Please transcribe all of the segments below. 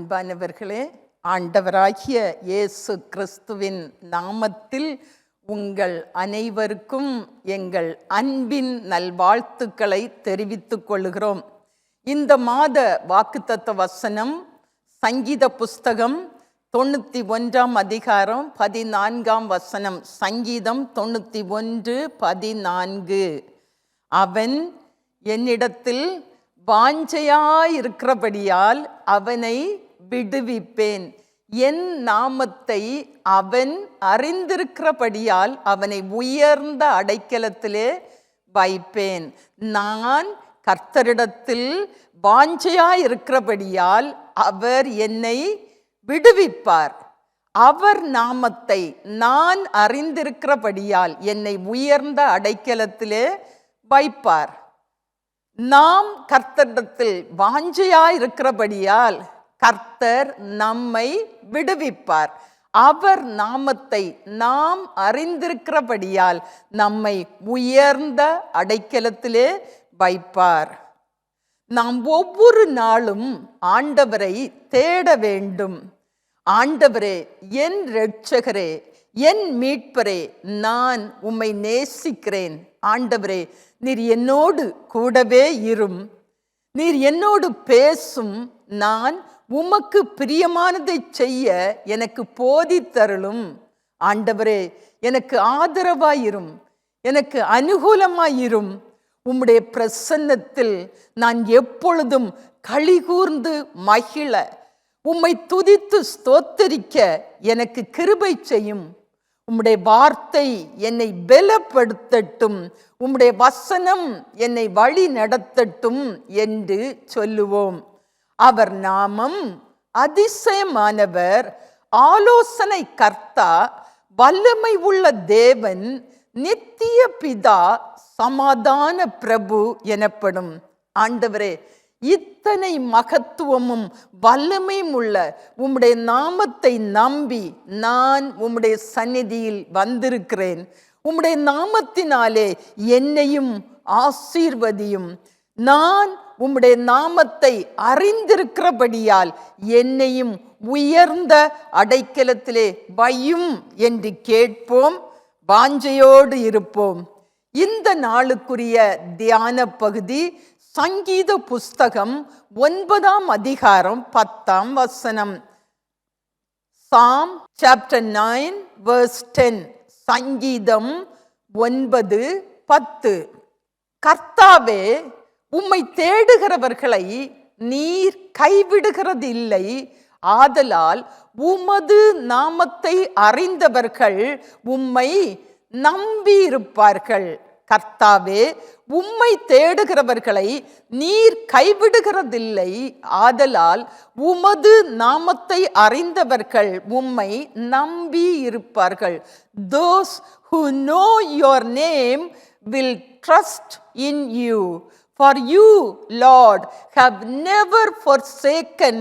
அன்பானவர்களே, ஆண்டவராகிய இயேசு கிறிஸ்துவின் நாமத்தில் உங்கள் அனைவருக்கும் எங்கள் அன்பின் நல்வாழ்த்துக்களை தெரிவித்துக் கொள்கிறோம். இந்த மாத வாக்குத்தத்த வசனம் சங்கீத புஸ்தகம் 91 அதிகாரம் 14 சங்கீதம் 91:14. அவன் என்னிடத்தில் வாஞ்சையாயிருக்கிறபடியால் அவனை விடுவிப்பேன். என் நாமத்தை அவன் அறிந்திருக்கிறபடியால் அவனை உயர்ந்த அடைக்கலத்திலே வைப்பேன். நான் கர்த்தரிடத்தில் வாஞ்சையாயிருக்கிறபடியால் அவர் என்னை விடுவிப்பார். அவர் நாமத்தை நான் அறிந்திருக்கிறபடியால் என்னை உயர்ந்த அடைக்கலத்திலே வைப்பார். நாம் கர்த்தரிடத்தில் வாஞ்சையாயிருக்கிறபடியால் கர்த்தர் நம்மை விடுவிப்பார். அவர் நாமத்தை நாம் அறிந்திருக்கிறபடியால் நம்மை உயர்ந்த அடைக்கலத்திலே வைப்பார். நாம் ஒவ்வொரு நாளும் ஆண்டவரை தேட வேண்டும். ஆண்டவரே, என் இரட்சகரே, என் மீட்பரே, நான் உம்மை நேசிக்கிறேன். ஆண்டவரே, நீர் என்னோடு கூடவே இரும். நீர் என்னோடு பேசும். நான் உமக்கு பிரியமானதை செய்ய எனக்கு போதித்தருளும். ஆண்டவரே, எனக்கு ஆதரவாயிரும், எனக்கு அனுகூலமாயிரும். உம்முடைய பிரசன்னத்தில் நான் எப்பொழுதும் களிகூர்ந்து மகிழ, உம்மை துதித்து ஸ்தோத்தரிக்க எனக்கு கிருபை செய்யும். உம்முடைய வார்த்தை என்னை பலப்படுத்தட்டும், உம்முடைய வசனம் என்னை வழி நடத்தட்டும் என்று சொல்லுவோம். அவர் நாமம் அதிசயமானவர், ஆலோசனை கர்த்தா, வல்லமை உள்ள தேவன், நித்திய பிதா, சமாதான பிரபு எனப்படும். ஆண்டவரே, இத்தனை மகத்துவமும் வல்லமையும் உள்ள உம்முடைய நாமத்தை நம்பி நான் உம்முடைய சந்நிதியில் வந்திருக்கிறேன். உம்முடைய நாமத்தினாலே என்னையும் ஆசீர்வதியும். நான் உம்முடைய நாமத்தை அறிந்திருக்கிறபடியால் என்னையும் உயர்ந்த அடைக்கலத்திலே வையும் என்று கேட்போம். வாஞ்சையோடு இருப்போம். இந்த நாளுக்குரிய தியான பகுதி சங்கீத புஸ்தகம் 9 அதிகாரம் 10. Psalm chapter 9 verse 10. சங்கீதம் 9:10. கர்த்தாவே, உம்மை தேடுகிறவர்களை நீர் கைவிடுகிறது இல்லை. ஆதலால் உமது நாமத்தை அறிந்தவர்கள் உம்மை நம்பியிருப்பார்கள். கர்த்தாவே, உம்மை தேடுகிறவர்களை நீர் கைவிடுகிறதில்லை. ஆதலால் உமது நாமத்தை அறிந்தவர்கள் உம்மை நம்பி இருப்பார்கள். Those who know your name will trust in you. For you, Lord, have never forsaken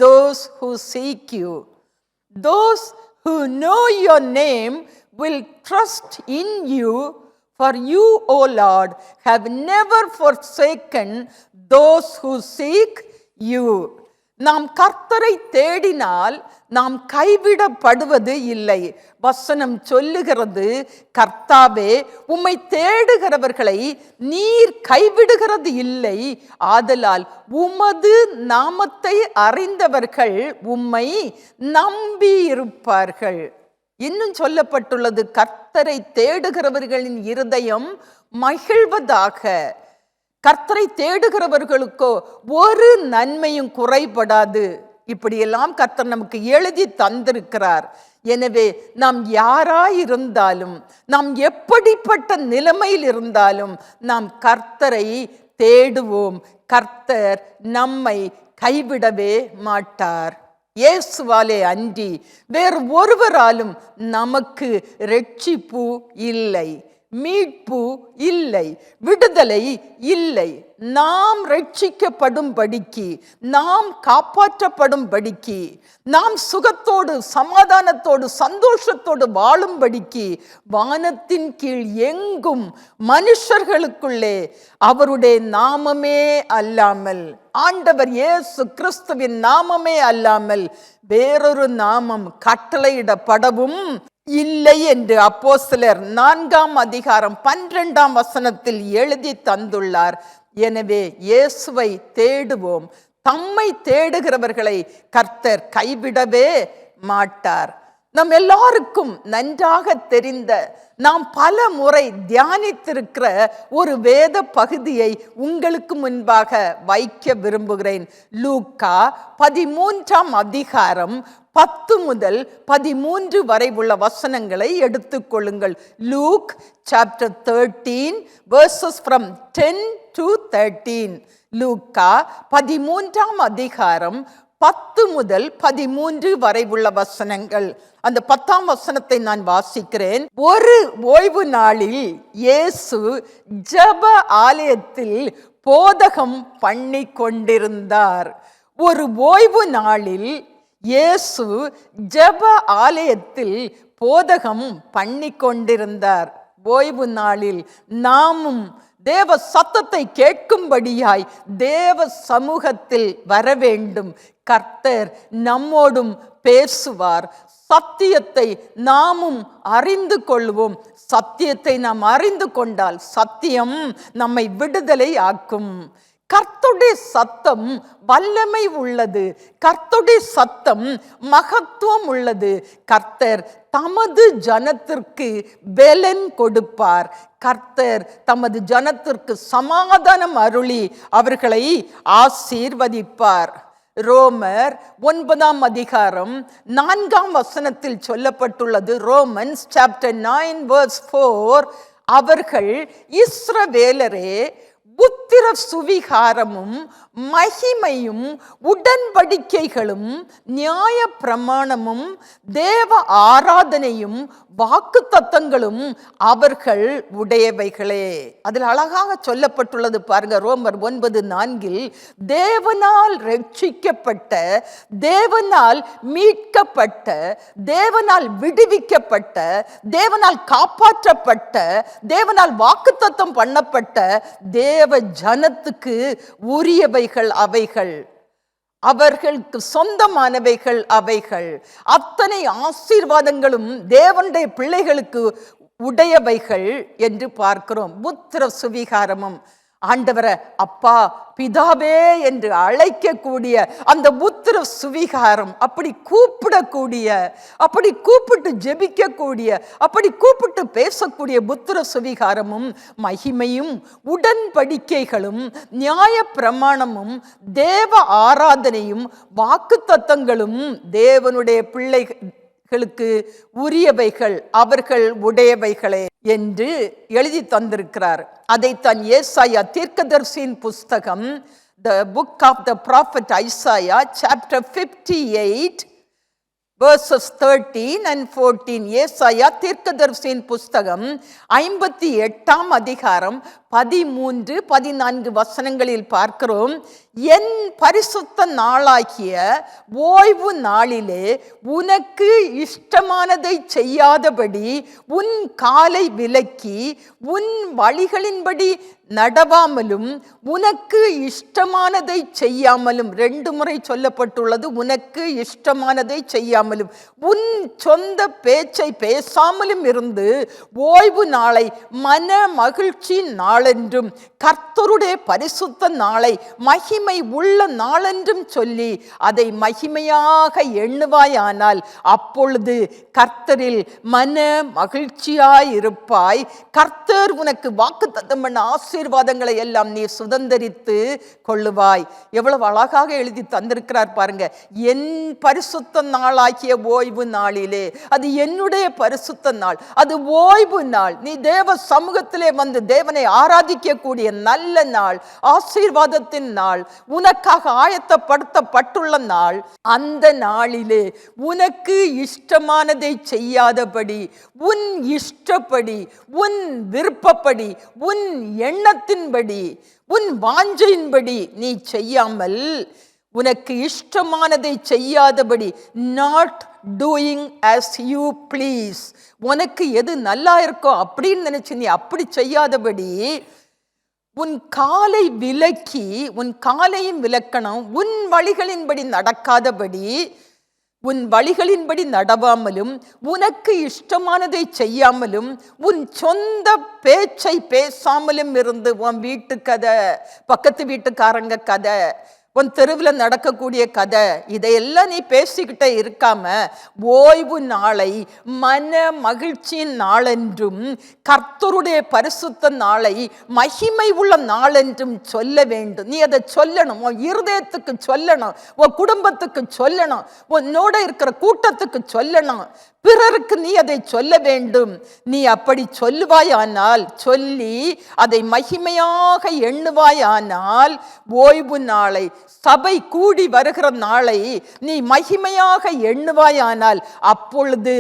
those who seek you. Those who know your name will trust in you. For you, O Lord, have never forsaken those who seek you. நாம் கர்த்தரை தேடினால் நாம் கைவிடப்படுவது இல்லை. வசனம் சொல்லுகிறது, கர்த்தாவே, உம்மை தேடுகிறவர்களை நீர் கைவிடுகிறது இல்லை. ஆதலால் உமது நாமத்தை அறிந்தவர்கள் உம்மை நம்பி இருப்பார்கள். இன்னும் சொல்லப்பட்டுள்ளது, கர்த்தரை தேடுகிறவர்களின் இருதயம் மகிழ்வதாக. கர்த்தரை தேடுகிறவர்களுக்கோ ஒரு நன்மையும் குறைபடாது. இப்படியெல்லாம் கர்த்தர் நமக்கு எழுதி தந்திருக்கிறார். எனவே நாம் யாராயிருந்தாலும், நாம் எப்படிப்பட்ட நிலைமையில் இருந்தாலும் நாம் கர்த்தரை தேடுவோம். கர்த்தர் நம்மை கைவிடவே மாட்டார். இயேசுவாலே அன்றி வேறு ஒருவராலும் நமக்கு இரட்சிப்பு இல்லை, மீட்பு இல்லை, விடுதலை இல்லை. நாம் ரட்சிக்கப்படும்படிக்கு, நாம் காப்பாற்றப்படும்படிக்கு, நாம் சுகத்தோடு சமாதானத்தோடு சந்தோஷத்தோடு வாழும்படிக்கு வானத்தின் கீழ் எங்கும் மனுஷர்களுக்குள்ளே அவருடைய நாமமே அல்லாமல், ஆண்டவர் இயேசு கிறிஸ்துவின் நாமமே அல்லாமல் வேறொரு நாமம் கட்டளையிடப்படவும் இல்லை என்று அப்போஸ்தலர் 4:12 எழுதி தந்துள்ளார். எனவே இயேசுவை தேடுவோம். தம்மை தேடுகிறவர்களை கர்த்தர் கைவிடவே மாட்டார். நம் எல்லாருக்கும் நன்றாக தெரிந்த, நாம் பல முறை தியானித்திருக்கிற ஒரு வேத பகுதியை உங்களுக்கு முன்பாக வைக்க விரும்புகிறேன். லூக்கா 13 10 முதல் 13 வரை உள்ள வசனங்களை எடுத்துக்கொள்ளுங்கள். Luke chapter 13 verses from 10 to 13. லூக்கா 13 10 முதல் 13 வரை உள்ள வசனங்கள். அந்த 10ஆம் வசனத்தை நான் வாசிக்கிறேன். ஒரு ஓய்வு நாளில் இயேசு ஜெப ஆலயத்தில் போதகம் பண்ணி கொண்டிருந்தார். ஒரு ஓய்வு நாளில் இயேசு ஜெப ஆலயத்தில் போதகம் பண்ணி கொண்டிருந்தார். ஓய்வு நாளில் நாமும் தேவ சத்தத்தை கேட்கும்படியாய் தேவ சமூகத்தில் வர வேண்டும். கர்த்தர் நம்மோடும் பேசுவார். சத்தியத்தை நாமும் அறிந்து கொள்வோம். சத்தியத்தை நாம் அறிந்து கொண்டால் சத்தியம் நம்மை விடுதலை ஆக்கும். கர்த்தருடைய சத்தம் வல்லமை உள்ளது. கர்த்தருடைய சத்தம் மகத்துவம் உள்ளது. கர்த்தர் தமது ஜனத்திற்கு பெலன் கொடுப்பார். கர்த்தர் தமது ஜனத்திற்கு சமாதானம் அருளி அவர்களை ஆசீர்வதிப்பார். ரோமர் 9:4 சொல்லப்பட்டுள்ளது. ரோமன்ஸ் chapter 9 verse 4, அவர்கள் இஸ்ரவேலரே புத்திர சுவிகாரமும் மகிமையும் உடன்படிக்கைகளும் நியாய பிரமாணமும் தேவ ஆராதனையும் வாக்கு தத்தங்களும் அவர்கள் உடையவைகளே. அதில் அழகாக சொல்லப்பட்டுள்ளது பாருங்க. ரோமர் 9:4, தேவனால் ரட்சிக்கப்பட்ட, தேவனால் மீட்கப்பட்ட, தேவனால் விடுவிக்கப்பட்ட, தேவனால் காப்பாற்றப்பட்ட, தேவனால் வாக்குத்தத்தம் பண்ணப்பட்ட தேவ ஜனத்துக்கு உரியவைகள் அவைகள், அவர்களுக்கு சொந்தமானவைகள் அவைகள். அத்தனை ஆசீர்வாதங்களும் தேவனுடைய பிள்ளைகளுக்கு உடையவைகள் என்று பார்க்கிறோம். புத்திர சுவிகாரமும், ஆண்டவரை அப்பா பிதாவே என்று அழைக்கக்கூடிய அந்த புத்திர சுவிகாரம், அப்படி கூப்பிடக்கூடிய, அப்படி கூப்பிட்டு ஜெபிக்கக்கூடிய, அப்படி கூப்பிட்டு பேசக்கூடிய புத்திர சுவிகாரமும் மகிமையும் உடன்படிக்கைகளும் நியாய பிரமாணமும் தேவ ஆராதனையும் வாக்கு தத்தங்களும் தேவனுடைய பிள்ளைகளுக்கு உரியவைகள், அவர்கள் உடையவைகளே என்று எழுதி தந்திருக்கிறார். அதைத்தான் ஏசாயா தீர்க்கதரிசியின் புஸ்தகம், the book of the prophet Isaiah chapter 58 verses 13 and 14. ஏசாயா தீர்க்கதரிசியின் புஸ்தகம் 58 13-14 வசனங்களில் பார்க்கிறோம். என் பரிசுத்த நாளாகிய ஓய்வு நாளிலே உனக்கு இஷ்டமானதை செய்யாதபடி உன் காலை விலக்கி உன் வழிகளின்படி நடவாமலும் உனக்கு இஷ்டமானதை செய்யாமலும், 2 முறை சொல்லப்பட்டுள்ளது. உனக்கு இஷ்டமானதை செய்யாமலும், உன் சொந்த பேச்சை பேசாமலும் இருந்து ஓய்வு நாளை மன மகிழ்ச்சி நாளென்றும் கர்த்தருடைய பரிசுத்த நாளை மகிமை உள்ள நாளென்றும் சொல்லி அதை மகிமையாக எண்ணுவாயானால் அப்பொழுது கர்த்தரில் மன மகிழ்ச்சியாயிருப்பாய். கர்த்தர் உனக்கு வாக்குத்தத்தம் பண்ண ஆசீர்வாதங்களை எல்லாம் நீ சுதந்தரித்து கொள்ளுவாய். எவ்வளவு அழகாக எழுதி தந்திருக்கிறார் பாருங்க. என் பரிசுத்த நாளாகிய ஓய்வு நாளிலே, அது என்னுடைய பரிசுத்த நாள், அது ஓய்வு நாள். நீ தேவ சமூகத்திலே வந்து தேவனை ஆராதிக்கக்கூடிய நல்ல நாள், ஆசீர்வாதத்தின் நாள், உனக்காக ஆயத்தப்படுத்தப்பட்டுள்ள நாள். அந்த நாளிலே உனக்கு இஷ்டமானதை செய்யாதபடி, உன் இஷ்டப்படி, உன் விருப்பப்படி, உன் எண்ணத்தின்படி, உன் வாஞ்சையின்படி நீ செய்யாமல், உனக்கு இஷ்டமானதை செய்யாதபடி, not doing as you please, உனக்கு எது நல்லா இருக்கோ அப்படின்னு நினைச்சு நீ அப்படி செய்யாதபடி, உன் காலை விலக்கி, உன் காலையும் விலக்கணும், உன் வழிகளின்படி நடக்காதபடி, உன் வழிகளின்படி நடவாமலும், உனக்கு இஷ்டமானதை செய்யாமலும், உன் சொந்த பேச்சை பேசாமலும் இருந்து, உன் வீட்டு கதை, பக்கத்து வீட்டுக்காரங்க கதை, உன் தெருவில் நடக்கக்கூடிய கதை, இதையெல்லாம் நீ பேசிக்கிட்டே இருக்காம ஓய்வு நாளை மன மகிழ்ச்சியின் நாளென்றும், கர்த்தருடைய பரிசுத்த நாளை மகிமை உள்ள நாளென்றும் சொல்ல வேண்டும். நீ அதை சொல்லணும், உன் இருதயத்துக்கு சொல்லணும், உன் குடும்பத்துக்கு சொல்லணும், உன்னோட இருக்கிற கூட்டத்துக்கு சொல்லணும், பிறருக்கு நீ அதை சொல்ல வேண்டும். நீ அப்படி சொல்லுவாயானால், சொல்லி அதை மகிமையாக எண்ணுவாயானால், ஓய்வு நாளை, சபை கூடி வருகிற நாளை நீ மகிமையாக எண்ணுவாயானால், அப்பொழுது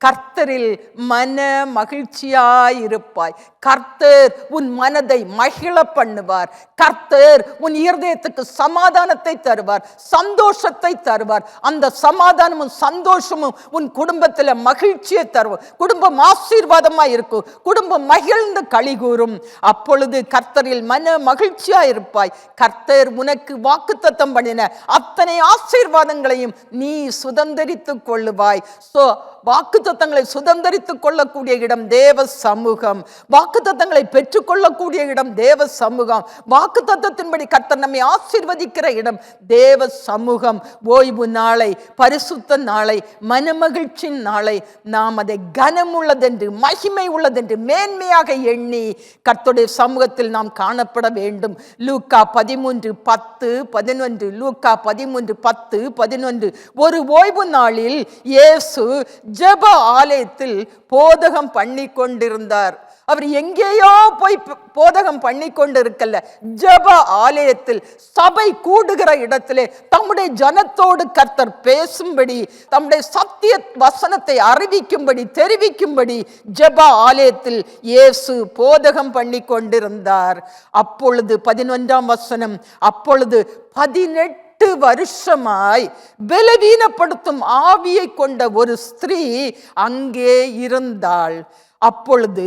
கர்த்தரில் மன மகிழ்ச்சியாயிருப்பாய். கர்த்தர் உன் மனதை மகிழ பண்ணுவார். கர்த்தர் உன் இருதயத்துக்கு சமாதானத்தை தருவார், சந்தோஷத்தை தருவார். அந்த சமாதானமும் சந்தோஷமும் உன் குடும்பத்தில் மகிழ்ச்சியை தருவோம். குடும்பம் ஆசீர்வாதமா இருக்கும், குடும்பம் மகிழ்ந்து களி கூறும். அப்பொழுது கர்த்தரில் மன மகிழ்ச்சியா இருப்பாய். கர்த்தர் உனக்கு வாக்குத்தத்தம் பண்ணின அத்தனை ஆசீர்வாதங்களையும் நீ சுதந்தரித்துக் கொள்ளுவாய். வாக்குத்தத்தங்களை சுதந்தரித்துக் கொள்ளக்கூடிய இடம் தேவ சமூகம். வாக்குத்தத்தங்களை பெற்றுக்கொள்ளக்கூடிய இடம் தேவ சமூகம். வாக்குத்தத்தத்தின்படி கர்த்தர் நம்மை ஆசீர்வதிக்கிற இடம் தேவ சமூகம். ஓய்வு நாளை, பரிசுத்த நாளை, மனமகிழ்ச்சி நாளை நாம் அதை கனமுள்ளதென்று, மகிமை உள்ளதென்று, மேன்மையாக எண்ணி கர்த்தருடைய சமூகத்தில் நாம் காணப்பட வேண்டும். லூக்கா 13:10-11, லூக்கா 13:10-11. ஒரு ஓய்வு நாளில் இயேசு ஜெப ஆலயத்தில் போதகம் பண்ணி கொண்டிருந்தார். அவர் எங்கேயோ போய் போதகம் பண்ணி கொண்டு இருக்கல, ஜெப ஆலயத்தில், சபை கூடுகிற இடத்திலே தம்முடைய ஜனத்தோடு கர்த்தர் பேசும்படி, தம்முடைய சத்திய வசனத்தை அறிவிக்கும்படி, தெரிவிக்கும்படி ஜெப ஆலயத்தில் இயேசு போதகம் பண்ணி கொண்டிருந்தார். அப்பொழுது 11ஆம் வசனம், அப்பொழுது 18 வருஷமாய் பலவீனப்படுத்தும் ஆவியை கொண்ட ஒரு ஸ்திரீ அங்கே இருந்தாள். அப்பொழுது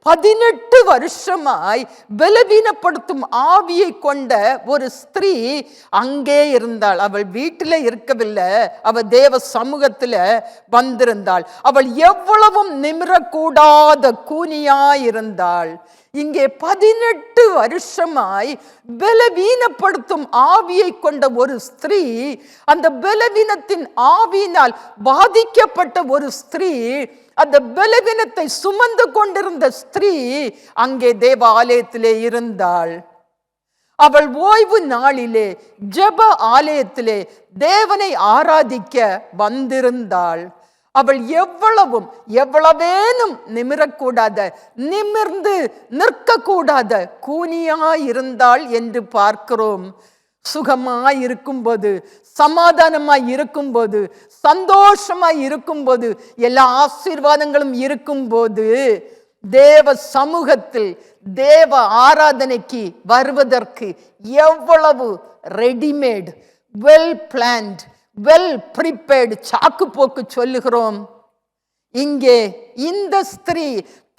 18 வருஷமாய் பலவீனப்படுத்தும் ஆவியை கொண்ட ஒரு ஸ்திரீ அங்கே இருந்தாள். அவள் வீட்டில் இருக்கவில்லை, அவள் தேவ சமூகத்தில் வந்திருந்தாள். அவள் எவ்வளவும் நிமிரக்கூடாத கூனியாயிருந்தாள். இங்கே 18 வருஷமாய் பலவீனப்படுத்தும் ஆவியை கொண்ட ஒரு ஸ்திரீ, அந்த பலவீனத்தின் ஆவியினால் பாதிக்கப்பட்ட ஒரு ஸ்திரீ, அந்த பலவீனத்தை சுமந்து கொண்டிருந்த ஸ்திரீ அங்கே தேவ ஆலயத்திலே இருந்தாள். அவள் ஓய்வு நாளிலே ஜெப ஆலயத்திலே தேவனை ஆராதிக்க வந்திருந்தாள். அவள் எவ்வளவேனும் நிமிரக்கூடாத, நிமிர்ந்து நிற்கக்கூடாத கூனியாயிருந்தாள் என்று பார்க்கிறோம். சுகமாய் இருக்கும்போது, சமாதானமாய் இருக்கும்போது, சந்தோஷமாய் இருக்கும்போது, எல்லா ஆசீர்வாதங்களும் இருக்கும்போது, தேவ சமூகத்தில் தேவ ஆராதனைக்கு வருவதற்கு எவ்வளவு readymade, well planned, well prepared சாக்கு போக்கு சொல்லுகிறோம். இங்கே இந்த ஸ்திரீ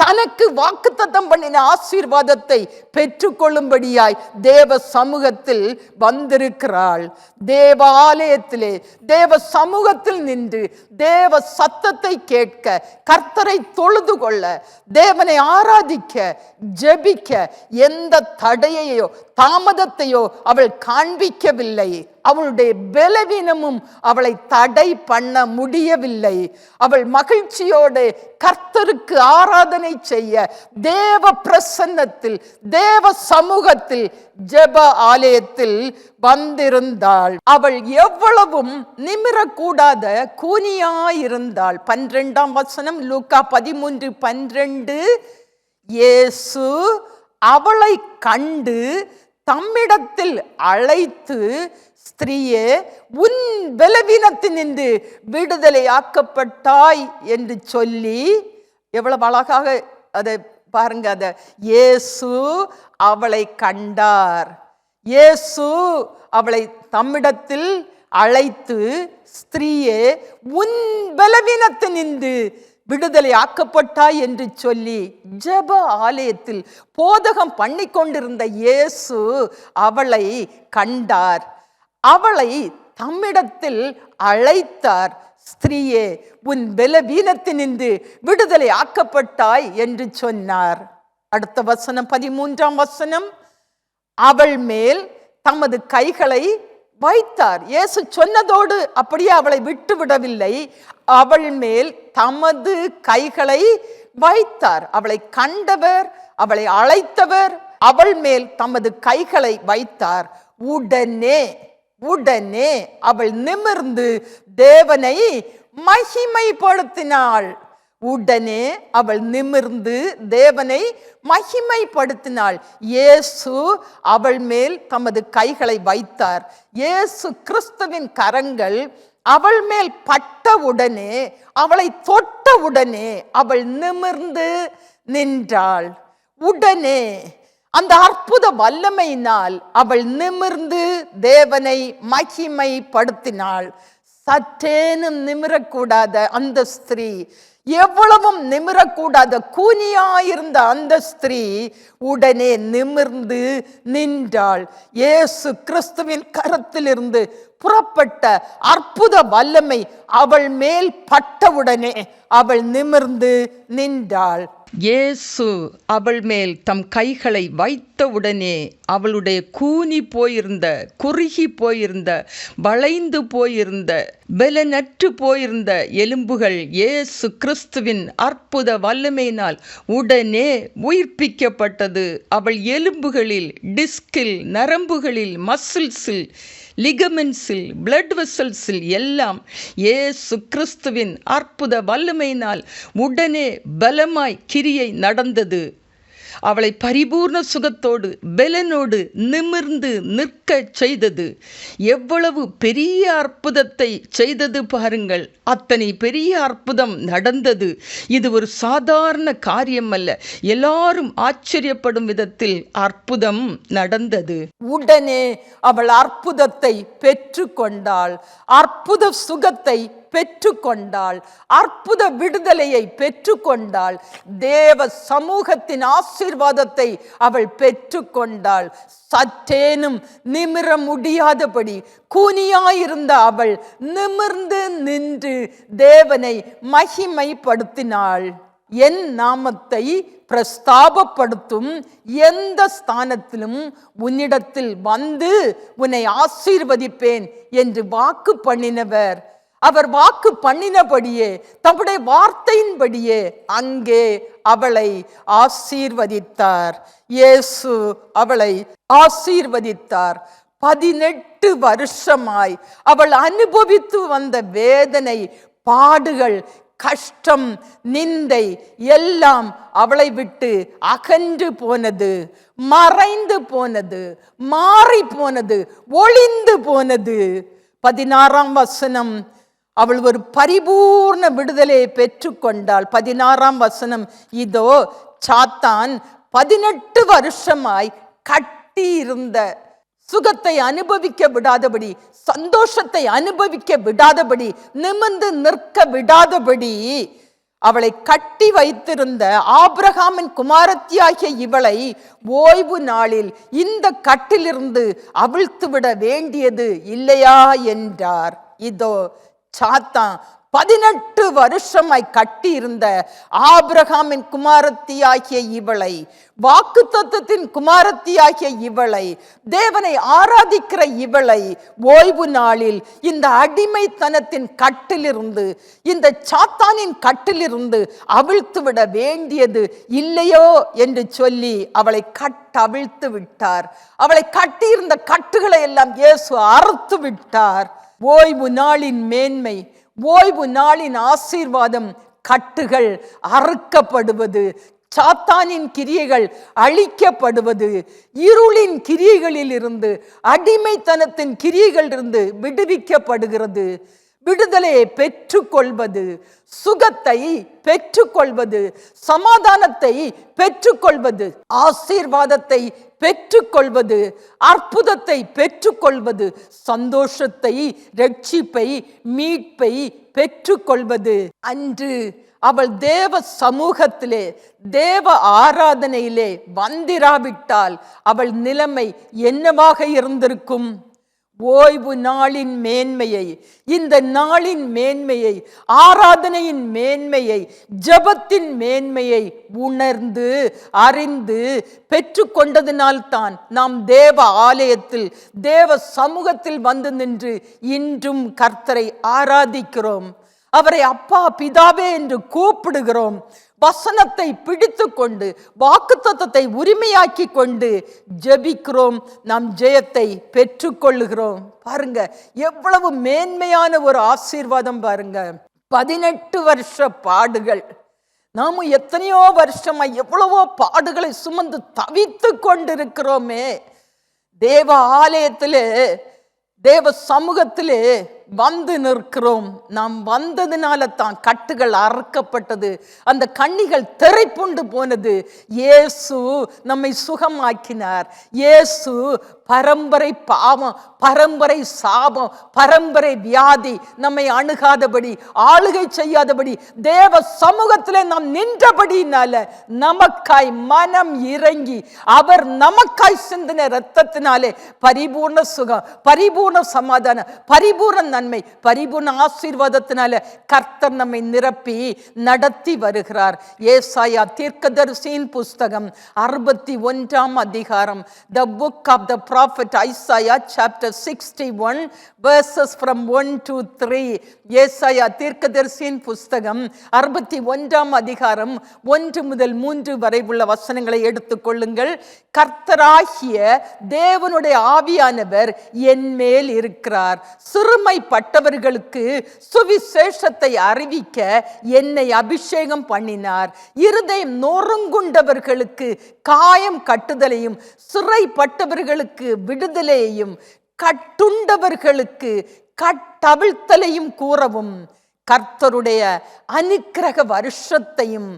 தனக்கு வாக்குத்தத்தம் பண்ணின ஆசீர்வாதத்தை பெற்றுக்கொள்ளும்படியாய் தேவ சமூகத்தில் வந்திருக்கிறாள். தேவ ஆலயத்திலே தேவ சமூகத்தில் நின்று தேவ சத்தத்தை கேட்க, கர்த்தரை தொழுது கொள்ள, தேவனை ஆராதிக்க, ஜெபிக்க எந்த தடையையோ தாமதத்தையோ அவள் காண்பிக்கவில்லை. அவளுடைய பலவீனமும் அவளை தடை பண்ண முடியவில்லை. அவள் மகிழ்ச்சியோடு கர்த்தருக்கு ஆராதனை செய்ய தேவ பிரசன்னத்தில், தேவ சமூகத்தில், ஜெப ஆலயத்தில் வந்திருந்தாள். அவள் எவ்வளவும் நிமிரக்கூடாத கூனியாயிருந்தாள். 12ஆம் வசனம், லூக்கா 13:12. இயேசு அவளை கண்டு தம்மிடத்தில் அழைத்து, ஸ்திரீயே, உன் பலவீனத்தினின்று விடுதலையாக்கப்பட்டாய் என்று சொல்லி, எவ்வளவு அழகாக அதை பாருங்க. அத இயேசு அவளை கண்டார். இயேசு அவளை தம்மிடத்தில் அழைத்து, ஸ்திரீயே, உன் பலவீனத்தினின்று விடுதலை ஆக்கப்பட்டாய் என்று சொல்லி, ஜெப ஆலயத்தில் போதகம் பண்ணி கொண்டிருந்த இயேசு அவளை கண்டார். அவளை தம்மிடத்தில் அழைத்தார். ஸ்திரீயே, உன் பலவீனத்தினின்று விடுதலை ஆக்கப்பட்டாய் என்று சொன்னார். அடுத்த வசனம், 13ஆம் வசனம், அவள் மேல் தமது கைகளை வைத்தார். இயேசு சொன்னதோடு அப்படியே அவளை விட்டு விடவில்லை. அவள் மேல் தமது கைகளை வைத்தார். அவளை கண்டவர், அவளை அழைத்தவர் அவள் மேல் தமது கைகளை வைத்தார். உடனே அவள் நிமிர்ந்து தேவனை மகிமைப்படுத்தினாள். உடனே அவள் நிமிர்ந்து தேவனை மகிமைப்படுத்தினாள். இயேசு அவள் மேல் தமது கைகளை வைத்தார். இயேசு கிறிஸ்துவின் கரங்கள் அவள் மேல் பட்டவுடனே, அவளை தொட்டவுடனே அவள் நிமிர்ந்து நின்றாள். உடனே அந்த அற்புத வல்லமையினால் அவள் நிமிர்ந்து தேவனை மகிமைப்படுத்தினாள். சற்றேனும் நிமிரக்கூடாத அந்த ஸ்திரீ, எவ்வளவும் நிமிரக்கூடாத கூனியாயிருந்த அந்த ஸ்திரீ உடனே நிமிர்ந்து நின்றாள். இயேசு கிறிஸ்துவின் கரத்திலிருந்து புறப்பட்ட அற்புத வல்லமை அவள் மேல் பட்டவுடனே அவள் நிமிர்ந்து நின்றாள். இயேசு அவள் மேல் தம் கைகளை வைத்தவுடனே அவளுடைய கூனி போயிருந்த, குறுகி போயிருந்த, வளைந்து போயிருந்த, பலனற்று போயிருந்த எலும்புகள் இயேசு கிறிஸ்துவின் அற்புத வல்லமையினால் உடனே உயிர்ப்பிக்கப்பட்டது. அவள் எலும்புகளில், டிஸ்கில், நரம்புகளில், மசில்ஸில், லிகமெண்ட்ஸில், பிளட் வெசல்ஸில் எல்லாம் இயேசு கிறிஸ்துவின் அற்புத வல்லமையினால் உடனே பலமாய் கிரியை நடந்தது. அவளை பரிபூர்ண சுகத்தோடு பெலனோடு நிமிர்ந்து நிற்க செய்தது. எவ்வளவு பெரிய அற்புதத்தை செய்தது பாருங்கள். அத்தனை பெரிய அற்புதம் நடந்தது. இது ஒரு சாதாரண காரியம் அல்ல. எல்லாரும் ஆச்சரியப்படும் விதத்தில் அற்புதம் நடந்தது. உடனே அவள் அற்புதத்தை பெற்று கொண்டாள். அற்புத சுகத்தை பெற்றுக்கொண்டாள். அற்புத விடுதலையை பெற்றுக்கொண்டாள். தேவ சமூகத்தின் ஆசீர்வாதத்தை அவள் பெற்றுக்கொண்டாள். சற்றேனும் நிமிர முடியாதபடி கூனியாயிருந்த அவள் நிமிர்ந்து நின்று தேவனை மகிமைப்படுத்தினாள். என் நாமத்தை பிரஸ்தாபப்படுத்தும் எந்த ஸ்தானத்திலும் உன்னிடத்தில் வந்து உன்னை ஆசீர்வதிப்பேன் என்று வாக்கு பண்ணினவர், அவர் வாக்கு பண்ணினபடியே, தம்முடைய வார்த்தையின்படியே அங்கே அவளை ஆசீர்வதித்தார். இயேசு அவளை ஆசீர்வதித்தார். 18 வருஷமாய் அவள் அனுபவித்து வந்த வேதனை, பாடுகள், கஷ்டம், நிந்தை எல்லாம் அவளை விட்டு அகன்று போனது, மறைந்து போனது, மாறி போனது, ஒளிந்து போனது. 16ஆம் வசனம், அவள் ஒரு பரிபூர்ண விடுதலையை பெற்றுக்கொண்டாள். 16ஆம் வசனம், இதோ சாத்தான் 18 வருஷமாய் கட்டியிருந்த சுகத்தை அனுபவிக்க விடாதபடி, சந்தோஷத்தை அனுபவிக்க விடாதபடி, நிமிர்ந்து நிற்க விடாதபடி அவளை கட்டி வைத்திருந்த ஆபிரகாமின் குமாரத்தியாகிய இவளை ஓய்வு நாளில் இந்த கட்டிலிருந்து அவிழ்த்து விட வேண்டியது இல்லையா என்றார். இதோ சாத்தான் 18 வருஷமாய் கட்டி இருந்த ஆபிரகாமின் குமாரத்தியாகிய இவளை, வாக்குத்தத்தத்தின் குமாரத்தியாகிய இவளை, தேவனை ஆராதிக்கிற இவளை ஓய்வு நாளில் இந்த அடிமைத்தனத்தின் கட்டிலிருந்து, இந்த சாத்தானின் கட்டிலிருந்து அவிழ்த்து விட வேண்டியது இல்லையோ என்று சொல்லி அவளை அவிழ்த்து விட்டார். அவளை கட்டியிருந்த கட்டுகளை எல்லாம் இயேசு அறுத்து விட்டார். ஓய்வு நாளின் மேன்மை, ஓய்வு நாளின் ஆசீர்வாதம், கட்டுகள் அறுக்கப்படுவது, சாத்தானின் கிரியைகள் அழிக்கப்படுவது, இருளின் கிரியைகளில் இருந்து, அடிமைத்தனத்தின் கிரியைகள் இருந்து விடுவிக்கப்படுகிறது. விடுதலையை பெற்றுக்கொள்வது, சுகத்தை பெற்றுக்கொள்வது, சமாதானத்தை பெற்றுக்கொள்வது, ஆசீர்வாதத்தை பெற்றுக்கொள்வது, அற்புதத்தை பெற்றுக்கொள்வது, சந்தோஷத்தை, ரட்சிப்பை, மீட்பை பெற்றுக்கொள்வது. அன்று அவள் தேவ சமூகத்திலே, தேவ ஆராதனையிலே வந்திராவிட்டால் அவள் நிலைமை என்னவாக இருந்திருக்கும்? ஓய்வு நாளின் மேன்மையை, இந்த நாளின் மேன்மையை, ஆராதனையின் மேன்மையை, ஜெபத்தின் மேன்மையை உணர்ந்து அறிந்து பெற்று கொண்டதினால்தான் நாம் தேவ ஆலயத்தில், தேவ சமூகத்தில் வந்து நின்று இன்றும் கர்த்தரை ஆராதிக்கிறோம். அவரை அப்பா பிதாவே என்று கூப்பிடுகிறோம். வசனத்தை பிடித்து கொண்டு, வாக்குத்தத்தத்தை உரிமையாக்கி கொண்டு ஜெபிக்கிறோம். நாம் ஜெயத்தை பெற்றுக்கொள்ளுகிறோம். பாருங்க எவ்வளவு மேன்மையான ஒரு ஆசீர்வாதம் பாருங்க. 18 வருஷ பாடுகள். நாம எத்தனையோ வருஷமா எவ்வளவோ பாடுகளை சுமந்து தவித்து கொண்டிருக்கிறோமே. தேவ ஆலயத்திலே, தேவ சமூகத்திலே வந்து நிற்கிறோம். நாம் வந்ததுனால தான் கட்டுகள் அறுக்கப்பட்டது, அந்த கண்ணிகள் திரைப்புண்டு போனது. இயேசு நம்மை சுகமாக்கினார். இயேசு பரம்பரை பாவம், பரம்பரை சாபம், பரம்பரை வியாதி நம்மை அணுகாதபடி, ஆளுகை செய்யாதபடி தேவ சமூகத்திலே நாம் நின்றபடினால நமக்காய் மனம் இறங்கி அவர் நமக்காய் சிந்தின இரத்தத்தினாலே பரிபூர்ண சுகம், பரிபூர்ண சமாதானம், பரிபூர்ண நன்மை, பரிபூர்ண ஆசீர்வாதத்தினால கர்த்தர் நம்மை நிரப்பி நடத்தி வருகிறார். ஏசாயா தீர்க்கதரிசியின் புஸ்தகம் 61 அதிகாரம், the book of the prophet Isaiah chapter 61 verses from 1 to 3. ஏசாயா தீர்க்கதரிசியின் புஸ்தகம் 61 அதிகாரம் 1 முதல் 3 வரை உள்ள வசனங்களை எடுத்துக் கொள்ளுங்கள். கர்த்தராகிய தேவனுடைய ஆவியானவர் என் மேல் இருக்கிறார். சிறுமைப்பட்டவர்களுக்கு சுவிசேஷத்தை அறிவிக்க என்னை அபிஷேகம் பண்ணினார். இருதயம் நொறுங்குண்டவர்களுக்கு காயம் கட்டுதலையும், சிறைப்பட்டவர்களுக்கு விடுதலையையும், கட்டுண்டவர்களுக்கு கட்டவிழ்த்தலையும் கூறவும், கர்த்தருடைய அனுக்கிரக வருஷத்தையும்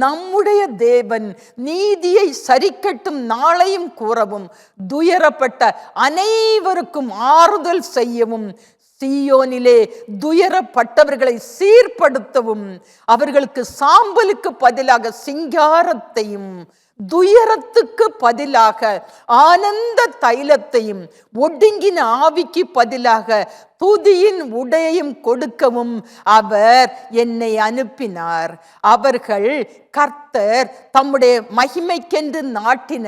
நம்முடைய தேவன் நீதியை சரிக்கட்டும் நாளையும் கூறவும், துயரப்பட்ட அனைவருக்கும் ஆறுதல் செய்யவும், சீயோனிலே துயரப்பட்டவர்களை சீர்படுத்தவும், அவர்களுக்கு சாம்பலுக்கு பதிலாக சிங்காரத்தையும், துயரத்துக்கு பதிலாக ஆனந்த தைலத்தையும், ஒடுங்கின ஆவிக்கு பதிலாக துதியின் உடையையும் கொடுக்கவும் அவர் என்னை அனுப்பினார். அவர்கள் கர்த்தர் தம்முடைய மகிமைக்கென்று நாட்டின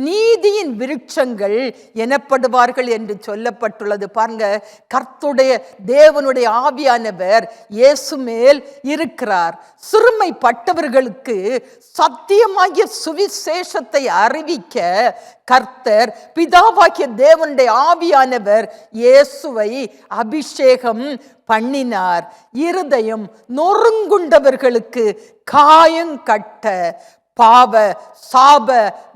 நீதியின் விருட்சங்கள் எனப்படுவார்கள் என்று சொல்லப்பட்டுள்ளது. பாருங்க, கர்த்தருடைய தேவனுடைய ஆவியானவர் இயேசு மேல் இருக்கிறார். சிறுமைப்பட்டவர்களுக்கு சத்தியமாகிய சுவிசேஷத்தை அறிவிக்க கர்த்தர் பிதாவாகிய தேவனுடைய ஆவியானவர் இயேசுவை அபிஷேகம் பண்ணினார். இருதயம் நொறுங்குண்டவர்களுக்கு காயங்கட்ட, பாவ சாப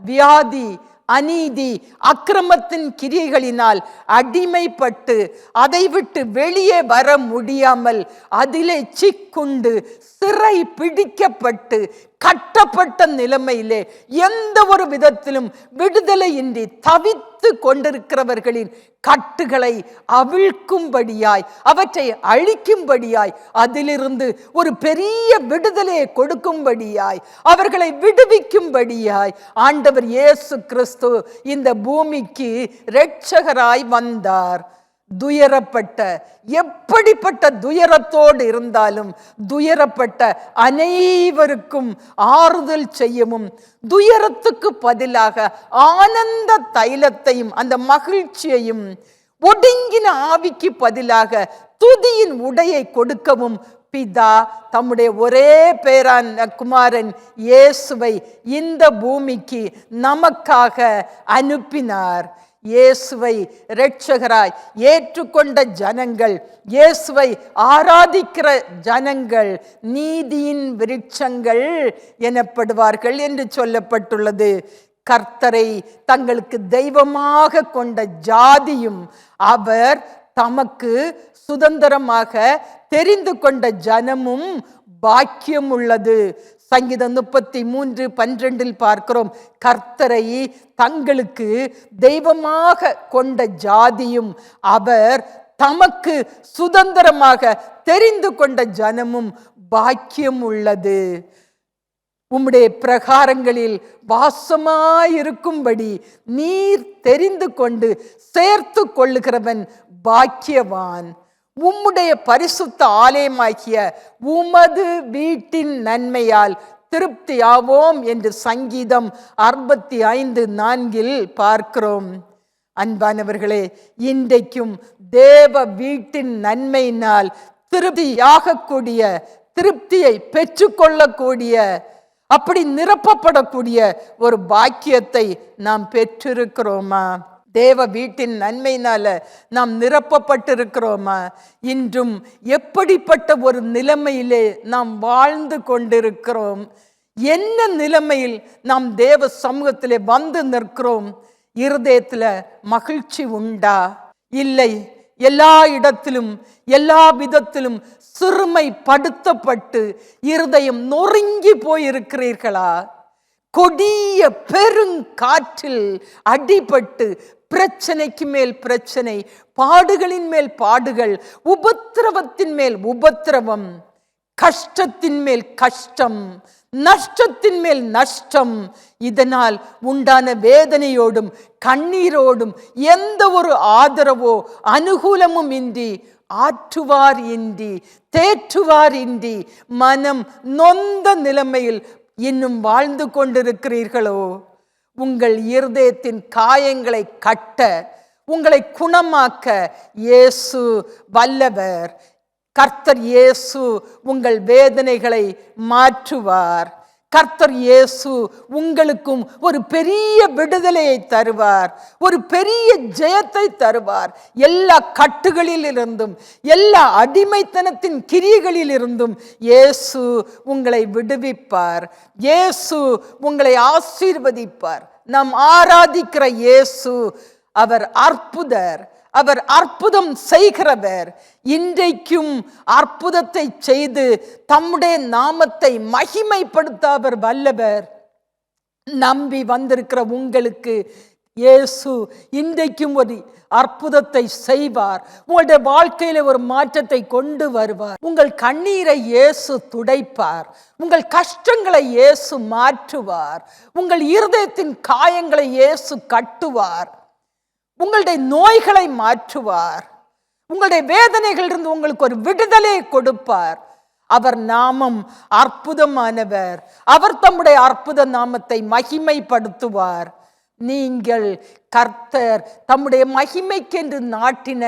வியாதி அநீதி அக்கிரமத்தின் கிரியைகளினால் அடிமைப்பட்டு அதை விட்டு வெளியே வர முடியாமல் அதிலே சிக்குண்டு சிறை பிடிக்கப்பட்டு கட்டப்பட்ட நிலைமையிலே எந்த ஒரு விதத்திலும் விடுதலையின்றி தவித்து கொண்டிருக்கிறவர்களின் கட்டுகளை அவிழ்க்கும்படியாய், அவற்றை அழிக்கும்படியாய், அதிலிருந்து ஒரு பெரிய விடுதலையை கொடுக்கும்படியாய், அவர்களை விடுவிக்கும்படியாய் ஆண்டவர் இயேசு கிறிஸ்து இந்த பூமிக்கு இரட்சகராய் வந்தார். துயரப்பட்ட, எப்படிப்பட்ட துயரத்தோடு இருந்தாலும் துயரப்பட்ட அனைவருக்கும் ஆறுதல் செய்யவும், துயரத்துக்கு பதிலாக ஆனந்த தைலத்தையும் அந்த மகிழ்ச்சியையும், ஒடுங்கின ஆவிக்கு பதிலாக துதியின் உடையை கொடுக்கவும் பிதா தம்முடைய ஒரே பேரான குமாரன் இயேசுவை இந்த பூமிக்கு நமக்காக அனுப்பினார். இயேசுவை இரட்சகராய் ஏற்றுக்கொண்ட ஜனங்கள், இயேசுவை ஆராதிக்கிற ஜனங்கள் நீதியின் விருட்சங்கள் எனப்படுவார்கள் என்று சொல்லப்பட்டுள்ளது. கர்த்தரை தங்களுக்கு தெய்வமாக கொண்ட ஜாதியும் அவர் தமக்கு சுதந்திரமாக தெரிந்து கொண்ட ஜனமும் பாக்கியம் உள்ளது. சங்கீதம் 33:12 பார்க்கிறோம், கர்த்தரை தங்களுக்கு தெய்வமாக கொண்ட ஜாதியும் அவர் தமக்கு சுதந்திரமாக தெரிந்து கொண்ட ஜனமும் பாக்கியம் உள்ளது. உம்முடைய பிரகாரங்களில் வாசமாயிருக்கும்படி நீர் தெரிந்து கொண்டு சேர்த்து கொள்ளுகிறவன் பாக்கியவான். உம்முடைய பரிசுத்த ஆலயமாகிய உமது வீட்டின் நன்மையால் திருப்தியாவோம் என்று சங்கீதம் 65:4 பார்க்கிறோம். அன்பானவர்களே, இன்றைக்கும் தேவ வீட்டின் நன்மையினால் திருப்தியாகக்கூடிய, திருப்தியை பெற்றுக்கொள்ளக்கூடிய, அப்படி நிரப்பப்படக்கூடிய ஒரு பாக்கியத்தை நாம் பெற்றிருக்கிறோமா? தேவ வீட்டின் நன்மையினால நாம் நிரப்பப்பட்டிருக்கிறோமா? இன்றும் எப்படிப்பட்ட ஒரு நிலைமையிலே நாம் வாழ்ந்து கொண்டிருக்கிறோம்? என்ன நிலைமையில் நாம் தேவ சமூகத்திலே வந்து நிற்கிறோம்? இருதயத்துல மகிழ்ச்சி உண்டா? இல்லை, எல்லா இடத்திலும் எல்லா விதத்திலும் சிறுமைப்படுத்தப்பட்டு இருதயம் நொறுங்கி போயிருக்கிறீர்களா? கொடிய பெருங்காற்றில் அடிபட்டு பிரச்சனைக்கு மேல் பிரச்சனை, பாடுகளின் மேல் பாடுகள், உபத்திரவத்தின் மேல் உபத்திரவம், கஷ்டத்தின் மேல் கஷ்டம், நஷ்டத்தின் மேல் நஷ்டம். இதனால் உண்டான வேதனையோடும் கண்ணீரோடும் எந்த ஒரு ஆதரவோ அனுகூலமும் இன்றி, ஆற்றுவார் இன்றி, தேற்றுவார் இன்றி மனம் நொந்த நிலைமையில் இன்னும் வாழ்ந்து கொண்டிருக்கிறீர்களோ? உங்கள் இருதயத்தின் காயங்களை கட்ட, உங்களை குணமாக்க இயேசு வல்லவர். கர்த்தர் இயேசு உங்கள் வேதனைகளை மாற்றுவார். கர்த்தர் இயேசு உங்களுக்கும் ஒரு பெரிய விடுதலையை தருவார், ஒரு பெரிய ஜெயத்தை தருவார். எல்லா கட்டுகளில் இருந்தும், எல்லா அடிமைத்தனத்தின் கிரியைகளில் இருந்தும் இயேசு உங்களை விடுவிப்பார். இயேசு உங்களை ஆசீர்வதிப்பார். நாம் ஆராதிக்கிற இயேசு அவர் அற்புதர், அவர் அற்புதம் செய்கிறவர். இன்றைக்கும் அற்புதத்தை செய்து தம்முடைய நாமத்தை மகிமைப்படுத்த அவர் வல்லவர். நம்பி வந்திருக்கிற உங்களுக்கு இயேசு இன்றைக்கும் ஒரு அற்புதத்தை செய்வார். உங்களுடைய வாழ்க்கையில ஒரு மாற்றத்தை கொண்டு வருவார். உங்கள் கண்ணீரை இயேசு துடைப்பார். உங்கள் கஷ்டங்களை இயேசு மாற்றுவார். உங்கள் இருதயத்தின் காயங்களை இயேசு கட்டுவார். உங்களுடைய நோய்களை மாற்றுவார். உங்களுடைய வேதனைகளிலிருந்து உங்களுக்கு ஒரு விடுதலை கொடுப்பார். அவர் நாமம் அற்புதமானவர். அவர் தம்முடைய அற்புத நாமத்தை மகிமைப்படுத்துவார். நீங்கள் கர்த்தர் தம்முடைய மகிமைக்கென்று நாட்டின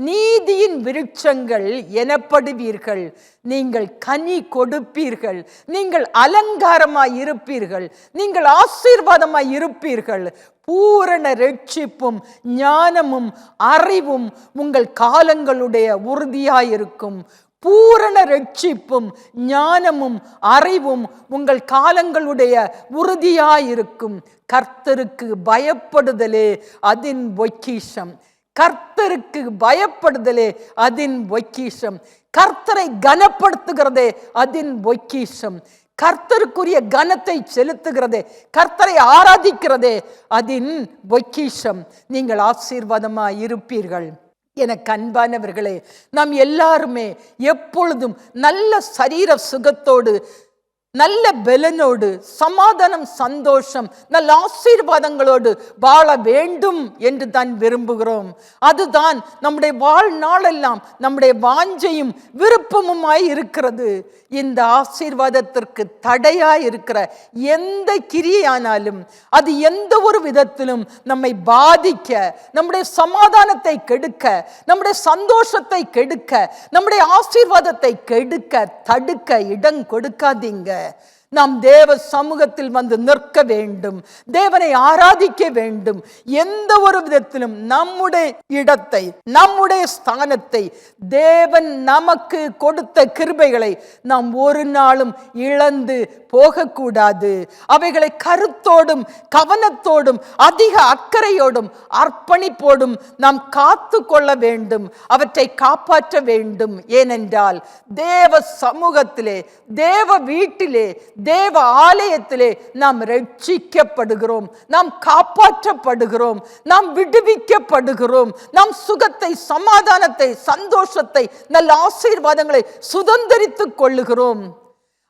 நீதியின் விருட்சங்கள் எனப்படுவீர்கள். நீங்கள் கனி கொடுப்பீர்கள். நீங்கள் அலங்காரமாய் இருப்பீர்கள். நீங்கள் ஆசீர்வாதமாய் இருப்பீர்கள். பூரண ரட்சிப்பும் ஞானமும் அறிவும் உங்கள் காலங்களுடைய உறுதியாயிருக்கும். பூரண ரட்சிப்பும் ஞானமும் அறிவும் உங்கள் காலங்களுடைய உறுதியாயிருக்கும். கர்த்தருக்கு பயப்படுதலே அதின் பொக்கிஷம். கர்த்தருக்கு பயப்படுதலே அதின் பொக்கிஷம். கர்த்தரை கனப்படுத்துகிறதே அதின் பொக்கிஷம். கர்த்தருக்குரிய கனத்தை செலுத்துகிறதே, கர்த்தரை ஆராதிக்கிறதே அதின் பொக்கிஷம். நீங்கள் ஆசீர்வாதமாய் இருப்பீர்கள். எனக்கு அன்பானவர்களே, நாம் எல்லாருமே எப்பொழுதும் நல்ல சரீர சுகத்தோடு, நல்ல பலனோடு, சமாதானம், சந்தோஷம், நல்ல ஆசீர்வாதங்களோடு வாழ வேண்டும் என்று தான் விரும்புகிறோம். அதுதான் நம்முடைய வாழ்நாளெல்லாம் நம்முடைய வாஞ்சையும் விருப்பமுமாய் இருக்கிறது. இந்த ஆசீர்வாதத்திற்கு தடையாய் இருக்கிற எந்த கிரியையானாலும் அது எந்த ஒரு விதத்திலும் நம்மை பாதிக்க, நம்முடைய சமாதானத்தை கெடுக்க, நம்முடைய சந்தோஷத்தை கெடுக்க, நம்முடைய ஆசீர்வாதத்தை கெடுக்க, தடுக்க இடம் கொடுக்காதீங்க. நாம் தேவ சமூகத்தில் வந்து நிற்க வேண்டும், தேவனை ஆராதிக்க வேண்டும். எந்த ஒரு விதத்திலும் நம்முடைய இடத்தை, நம்முடைய ஸ்தானத்தை, தேவன் நமக்கு கொடுத்த கிருபைகளை நாம் ஒரு நாளும் இழந்து போகக்கூடாது. அவைகளை கருத்தோடும் கவனத்தோடும் அதிக அக்கறையோடும் அர்ப்பணிப்போடும் நாம் காத்து கொள்ள வேண்டும், அவற்றை காப்பாற்ற வேண்டும். ஏனென்றால் தேவ சமூகத்திலே, தேவ வீட்டிலே, தேவ ஆலயத்திலே நாம் ரட்சிக்கப்படுகிறோம், நாம் காப்பாற்றப்படுகிறோம், நாம் விடுவிக்கப்படுகிறோம், நாம் சுகத்தை, சமாதானத்தை, சந்தோஷத்தை, நல்ல ஆசீர்வாதங்களை சுதந்தரித்துக் கொள்ளுகிறோம்.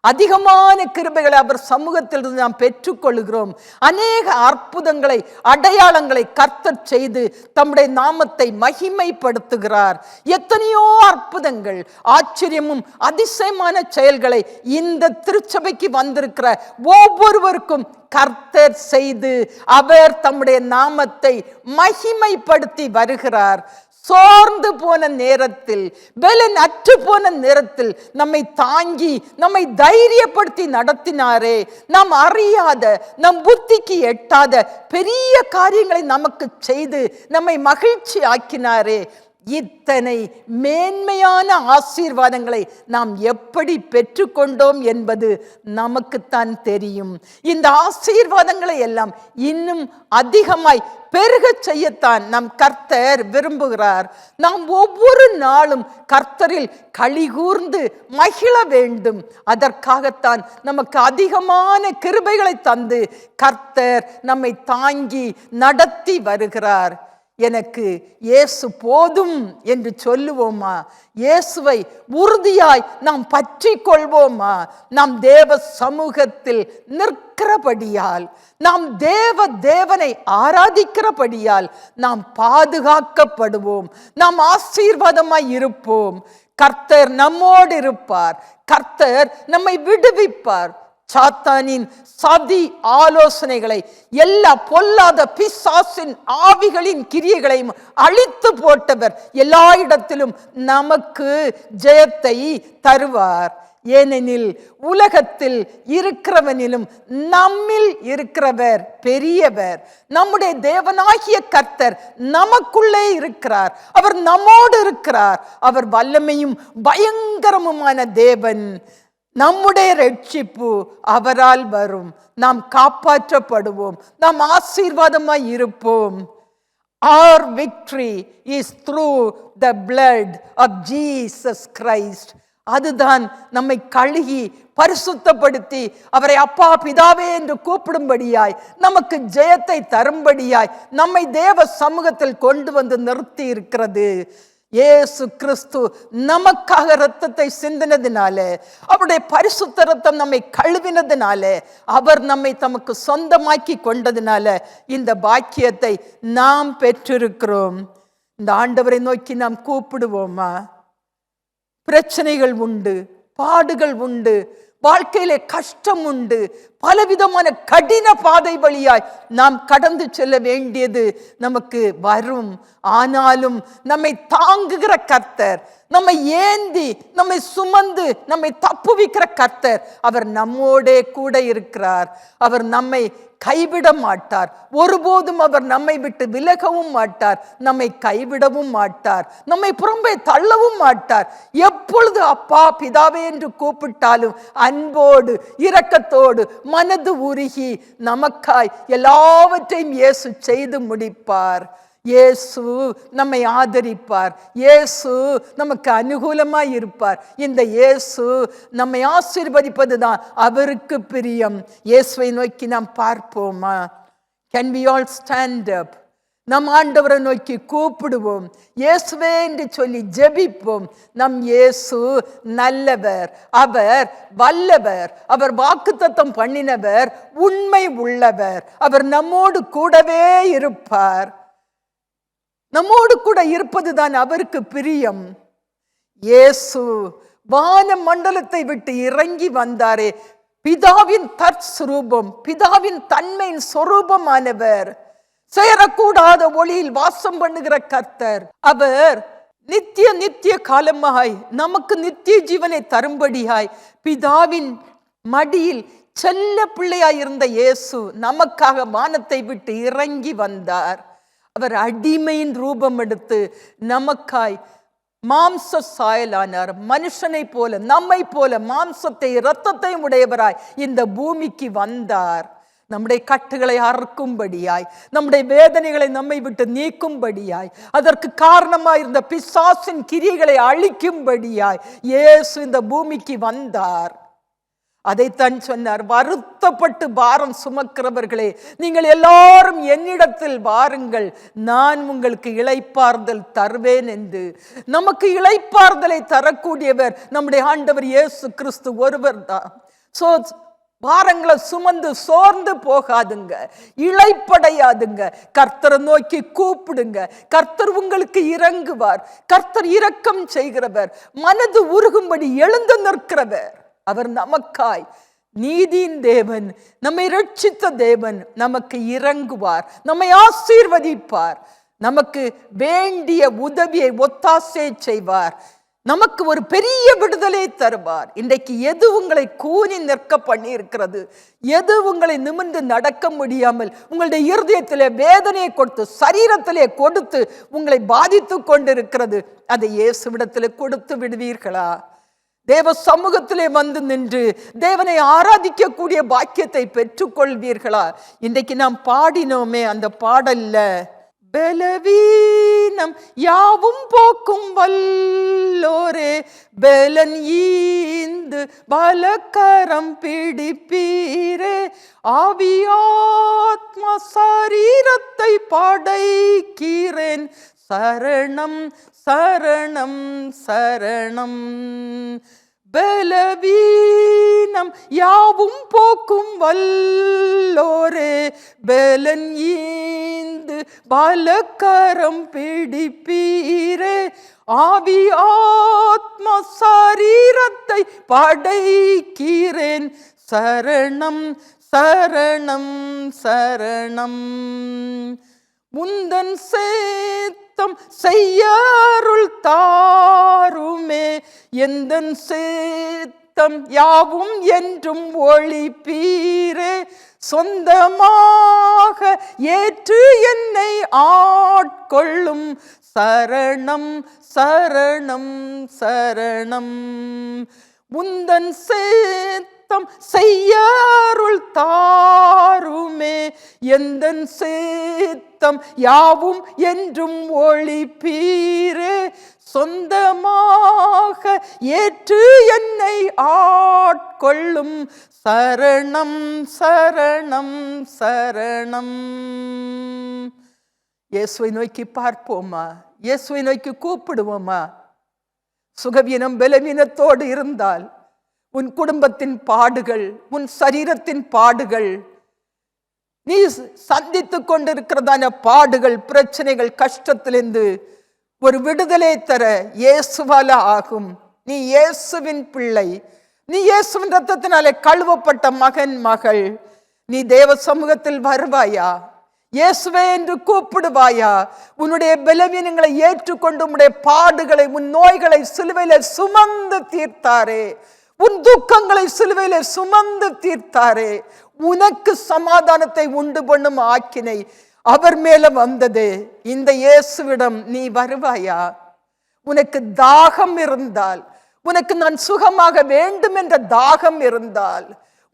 அதிகமான கிருபைகளை அவர் சமூகத்திலிருந்து நாம் பெற்றுக்கொள்கிறோம். அநேக அற்புதங்களை, அடையாளங்களை கர்த்தர் செய்து தம்முடைய நாமத்தை மகிமைப்படுத்துகிறார். எத்தனையோ அற்புதங்கள், ஆச்சரியமும் அதிசயமான செயல்களை இந்த திருச்சபைக்கு வந்திருக்கிற ஒவ்வொருவருக்கும் கர்த்தர் செய்து அவர் தம்முடைய நாமத்தை மகிமைப்படுத்தி வருகிறார். சோர்ந்து போன நேரத்தில், பலன் அற்று போன நேரத்தில் நம்மை தாங்கி, நம்மை தைரியப்படுத்தி நடத்தினாரே. நாம் அறியாத, நம் புத்திக்கு எட்டாத பெரிய காரியங்களை நமக்கு செய்து நம்மை மகிழ்ச்சி ஆக்கினாரே. இத்தனை மேன்மையான ஆசீர்வாதங்களை நாம் எப்படி பெற்றுக்கொண்டோம் என்பது நமக்குத்தான் தெரியும். இந்த ஆசீர்வாதங்களை எல்லாம் இன்னும் அதிகமாய் பெருக செய்யத்தான் நம் கர்த்தர் விரும்புகிறார். நாம் ஒவ்வொரு நாளும் கர்த்தரில் களிகூர்ந்து மகிழ வேண்டும். அதற்காகத்தான் நமக்கு அதிகமான கிருபைகளை தந்து கர்த்தர் நம்மை தாங்கி நடத்தி வருகிறார். எனக்கு இயேசு போதும் என்று சொல்லுவோமா? இயேசுவை உறுதியாய் நாம் பற்றி கொள்வோமா? நாம் தேவ சமூகத்தில் நிற்கிறபடியால், நாம் தேவனை ஆராதிக்கிறபடியால் நாம் பாதுகாக்கப்படுவோம், நாம் ஆசீர்வாதமாய் இருப்போம். கர்த்தர் நம்மோடு இருப்பார், கர்த்தர் நம்மை விடுவிப்பார். சாத்தானின் சதி ஆலோசனைகளை, எல்லா பொல்லாத பிசாசின் ஆவிகளின் கிரியைகளையும் அழித்து போட்டவர் எல்லா இடத்திலும் நமக்கு ஜெயத்தை தருவார். ஏனெனில் உலகத்தில் இருக்கிறவனிலும் நம்மில் இருக்கிறவர் பெரியவர். நம்முடைய தேவனாகிய கர்த்தர் நமக்குள்ளே இருக்கிறார், அவர் நம்மோடு இருக்கிறார். அவர் வல்லமையும் பயங்கரமுமான தேவன். நம்முடைய ரட்சிப்பு அவரால் வரும். நாம் காப்பாற்றப்படுவோம், நாம் ஆசீர்வாதமாய் இருப்போம். Our victory is through the blood of Jesus Christ. அதுதான் நம்மை கழுகி பரிசுத்தப்படுத்தி அவரை அப்பா பிதாவே என்று கூப்பிடும்படியாய், நமக்கு ஜெயத்தை தரும்படியாய் நம்மை தேவ சமூகத்தில் கொண்டு வந்து நிறுத்தி இருக்கிறது. இயேசு கிறிஸ்து நமக்காக இரத்தத்தை சிந்தினதினாலே, அவருடைய பரிசுத்த இரத்தம் நம்மை கழுவினதினாலே, அவர் நம்மை தமக்கு சொந்தமாக்கி கொண்டதினால இந்த பாக்கியத்தை நாம் பெற்றிருக்கிறோம். இந்த ஆண்டவரை நோக்கி நாம் கூப்பிடுவோமா? பிரச்சனைகள் உண்டு, பாடுகள் உண்டு, வாழ்க்கையிலே கஷ்டம் உண்டு, பலவிதமான கடின பாதை வழியாய் நாம் கடந்து செல்ல வேண்டியது நமக்கு வரும். ஆனாலும் நம்மை தாங்குகிற கர்த்தர், நம்மை ஏந்தி நம்மை சுமந்து நம்மை தப்புவிக்கிற கர்த்தர், அவர் நம்மோடே கூட இருக்கிறார். அவர் நம்மை கைவிட மாட்டார், ஒருபோதும் அவர் நம்மை விட்டு விலகவும் மாட்டார், நம்மை கைவிடவும் மாட்டார், நம்மை புறம்பே தள்ளவும் மாட்டார். எப்பொழுது அப்பா பிதாவே என்று கூப்பிட்டாலும் அன்போடு இரக்கத்தோடு மனது உருகி நமக்காய் எல்லாவற்றையும் இயேசு செய்து முடிப்பார். இயேசு நம்மை ஆதரிப்பார், இயேசு நமக்கு அனுகூலமாய் இருப்பார். இந்த இயேசு நம்மை ஆசீர்வதிப்பதுதான் அவருக்கு பிரியம். இயேசுவை நோக்கி நாம் பார்ப்போமா? Can we all stand up? நம் ஆண்டவரை நோக்கி கூப்பிடுவோம், இயேசுவே என்று சொல்லி ஜெபிப்போம். நம் இயேசு நல்லவர், அவர் வல்லவர், அவர் வாக்குத்தத்தம் பண்ணினவர், உண்மை உள்ளவர். அவர் நம்மோடு கூடவே இருப்பார். நம்மோடு கூட இருப்பதுதான் அவருக்கு பிரியம். இயேசு வான மண்டலத்தை விட்டு இறங்கி வந்தாரே, பிதாவின் தற்சுரூபம், பிதாவின் தன்மையின் சொரூபமானவர், சேரக்கூடாத ஒளியில் வாசம் பண்ணுகிற கர்த்தர். அவர் நித்திய காலமாய் நமக்கு நித்திய ஜீவனை தரும்படியாய் பிதாவின் மடியில் செல்ல பிள்ளையாயிருந்த இயேசு நமக்காக வானத்தை விட்டு இறங்கி வந்தார். அவர் அடிமையின் ரூபம் எடுத்து நமக்காய் மாம்ச சாயலானார். மனுஷனை போல, நம்மை போல மாம்சத்தை இரத்தத்தையும் உடையவராய் இந்த பூமிக்கு வந்தார். நம்முடைய கட்டுகளை அறுக்கும்படியாய், நம்முடைய வேதனைகளை நம்மை விட்டு நீக்கும்படியாய், அதற்கு காரணமாயிருந்த பிசாசின் கிரியைகளை அழிக்கும்படியாய் இயேசு இந்த பூமிக்கு வந்தார். அதைத்தான் சொன்னார், வருத்தப்பட்டு பாரம் சுமக்கிறவர்களே, நீங்கள் எல்லாரும் என்னிடத்தில் வாருங்கள், நான் உங்களுக்கு இளைப்பாறுதல் தருவேன் என்று. நமக்கு இளைப்பாறுதலை தரக்கூடியவர் நம்முடைய ஆண்டவர் இயேசு கிறிஸ்து ஒருவர் தான். பாரங்களை சுமந்து சோர்ந்து போகாதுங்க, இளைப்படையாதுங்க. கர்த்தரை நோக்கி கூப்பிடுங்க, கர்த்தர் உங்களுக்கு இறங்குவார். கர்த்தர் இரக்கம் செய்கிறவர், மனது உருகும்படி எழுந்து நிற்கிறவர். அவர் நமக்காய் நீதியின் தேவன், நம்மை ரட்சித்த தேவன், நமக்கு இறங்குவார், நம்மை ஆசீர்வதிப்பார், நமக்கு வேண்டிய உதவியை ஒத்தாசை செய்வார், நமக்கு ஒரு பெரிய விடுதலை தருவார். இன்றைக்கு எது உங்களை கூனி நிற்க பண்ணி இருக்கிறது, எது உங்களை நிமிர்ந்து நடக்க முடியாமல் உங்களுடைய இருதயத்திலே வேதனையை கொடுத்து, சரீரத்திலே கொடுத்து உங்களை பாதித்து கொண்டிருக்கிறது, அதை இயேசுவிடத்திலே கொடுத்து விடுவீர்களா? தேவ சமூகத்திலே வந்து நின்று தேவனை ஆராதிக்கக்கூடிய பாக்கியத்தை பெற்றுக்கொள்வீர்களா? இன்றைக்கு நாம் பாடினோமே அந்த பாடல்ல, பலவீனம் யாவும் போக்கும் வல்லோரே, பலன் ஈந்து பலக்கரம் பிடிப்பீரே, ஆவியாத்மா சரீரத்தை படைக்கிறேன், சரணம் சரணம் சரணம். பலவீனம் யாவும் போக்கும் வல்லோரே, பலன் ஈந்து பலக்கரம் பிடிப்பீரே, ஆவி ஆத்மா சரீரத்தை படைக்கிறேன், சரணம் சரணம் சரணம். முந்தன் சேத்தம் செய்யாருள் தாருமே, எந்தன் சேத்தம் யாவும் என்றும் ஒளிப்பீரே, சொந்தமாக ஏற்று என்னை ஆட்கொள்ளும், சரணம் சரணம் சரணம். முந்தன் சேத்தம் செய்யாருள் தாருமே, எந்தன் சேத்தம் யாவும் என்றும் ஒளிப்பீரே, சொந்தமாக ஏற்று என்னை ஆட்கொள்ளும், சரணம் சரணம் சரணம். இயேசுவை நோக்கி பார்ப்போமா? இயேசுவை நோக்கி கூப்பிடுவோமா? சுகவீனம் பலவீனத்தோடு இருந்தால் உன் குடும்பத்தின் பாடுகள், உன் சரீரத்தின் பாடுகள், நீ சந்தித்து கொண்டிருக்கிறதான பாடுகள், பிரச்சனைகள், கஷ்டத்திலிருந்து ஒரு விடுதலை தர இயேசுவால ஆகும். நீ இயேசுவின் பிள்ளை, நீ இயேசுவின் ரத்தத்தினாலே கழுவப்பட்ட மகன் மகள். நீ தேவ சமூகத்தில் வருவாயா? இயேசுவே என்று கூப்பிடுவாயா? உன்னுடைய பலவீனங்களை ஏற்றுக்கொண்டு உன்னுடைய பாடுகளை, உன் நோய்களை சிலுவையில சுமந்து தீர்த்தாரே, உன் துக்கங்களை சிலுவையில சுமந்து தீர்த்தாரே, உனக்கு சமாதானத்தை உண்டு பண்ணும் ஆக்கினை அவர் மேல வந்ததே. இந்த இயேசுவிடம் நீ வருவாயா? உனக்கு தாகம் இருந்தால், உனக்கு நான் சுகமாக வேண்டும் என்ற தாகம் இருந்தால்,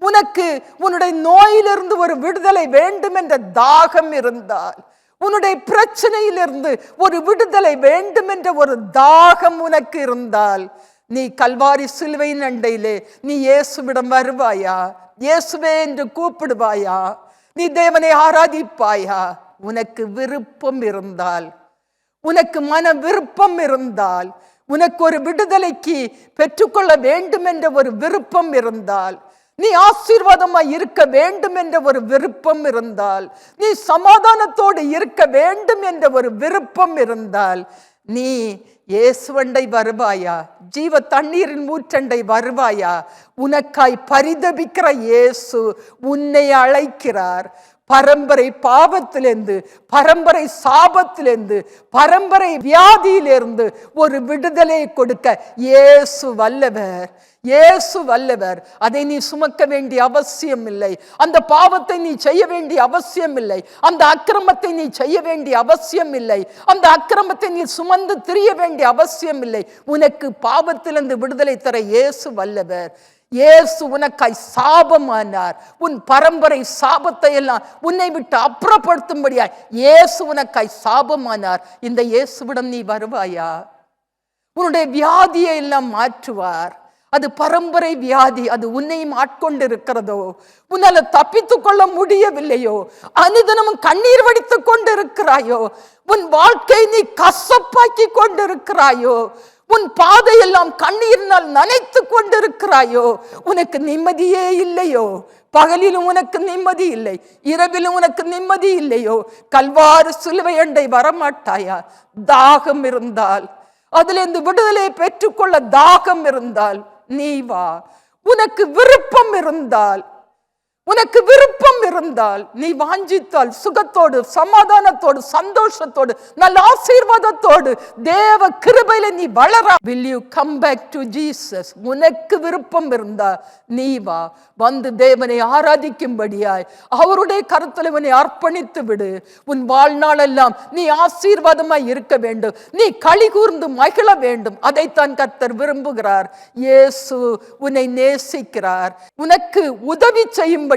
உனக்கு உன்னுடைய நோயிலிருந்து ஒரு விடுதலை வேண்டும் என்ற தாகம் இருந்தால், உன்னுடைய பிரச்சனையிலிருந்து ஒரு விடுதலை வேண்டும் என்ற ஒரு தாகம் உனக்கு இருந்தால், நீ கல்வாரி சிலுவையின் அண்டையிலே நீ இயேசுவிடம் வருவாயா? இயேசுவே என்று கூப்பிடுவாயா? நீ தேவனை ஆராதிப்பாயா? உனக்கு விருப்பம் இருந்தால், உனக்கு மன விருப்பம் இருந்தால், உனக்கு ஒரு விடுதலைக்கு பெற்றுக்கொள்ள வேண்டும் என்ற ஒரு விருப்பம் இருந்தால், நீ ஆசீர்வாதமாய் இருக்க வேண்டும் என்ற ஒரு விருப்பம் இருந்தால், நீ சமாதானத்தோடு இருக்க வேண்டும் என்ற ஒரு விருப்பம் இருந்தால், நீ இயேசுவண்டை வருவாயா? ஜீவ தண்ணீரின் ஊற்றண்டை வருவாயா? உனக்காய் பரிதபிக்கிற இயேசு உன்னை அழைக்கிறார். பரம்பரை பாவத்திலிருந்து, பரம்பரை சாபத்திலிருந்து, பரம்பரை வியாதியிலிருந்து ஒரு விடுதலை கொடுக்க இயேசு வல்லவர். இயேசு வல்லவர். அதை நீ சுமக்க வேண்டிய அவசியம் இல்லை. அந்த பாவத்தை நீ செய்ய வேண்டிய அவசியம் இல்லை. அந்த அக்கிரமத்தை நீ செய்ய வேண்டிய அவசியம் இல்லை. அந்த அக்கிரமத்தை நீ சுமந்து திரிய வேண்டிய அவசியம் இல்லை. உனக்கு பாவத்திலிருந்து விடுதலை தர இயேசு வல்லவர். இயேசு உனக்காய் சாபமானார். உன் பரம்பரை சாபத்தை எல்லாம் உன்னை விட்டு அப்புறப்படுத்தும்படியா இயேசு உனக்காய் சாபமானார். இந்த இயேசுவிடம் நீ வருவாயா? உன்னுடைய வியாதியை எல்லாம் மாற்றுவார். அது பரம்பரை வியாதி, அது உன்னையும் ஆட்கொண்டிருக்கிறதோ, உன்னால தப்பித்துக் கொள்ள முடியவில்லையோ, அனுதினமும் கண்ணீர் வடித்துக் கொண்டிருக்கிறாயோ, உன் வாழ்க்கை நீ கசப்பாக்கி கொண்டிருக்கிறாயோ, உன் பாதையெல்லாம் கண்ணீரினால் நனைத்து கொண்டிருக்கிறாயோ, உனக்கு நிம்மதியே இல்லையோ, பகலிலும் உனக்கு நிம்மதி இல்லை, இரவிலும் உனக்கு நிம்மதி இல்லையோ, கல்வாரி சிலுவை அண்டை வரமாட்டாயா? தாகம் இருந்தால், அதிலிருந்து விடுதலை பெற்றுக்கொள்ள தாகம் இருந்தால் நீ வா. உனக்கு விருப்பம் இருந்தால் நீ வாஞ்சித்தால் சுகத்தோடு, சமாதானத்தோடு, சந்தோஷத்தோடு, நல்ல ஆசீர்வாதத்தோடு தேவ கிருபையில நீ வளர. Will you come back to Jesus? உனக்கு விருப்பம் இருந்தால் நீ வா. வந்து தேவனை ஆராதிக்கும்படியாய் அவருடைய கருத்தில் உன்னை அர்ப்பணித்து விடு. உன் வாழ்நாள் எல்லாம் நீ ஆசீர்வாதமாய் இருக்க வேண்டும். நீ களி கூர்ந்து மகிழ வேண்டும். அதைத்தான் கர்த்தர் விரும்புகிறார். இயேசு உன்னை நேசிக்கிறார். உனக்கு உதவி செய்யும்படியாய்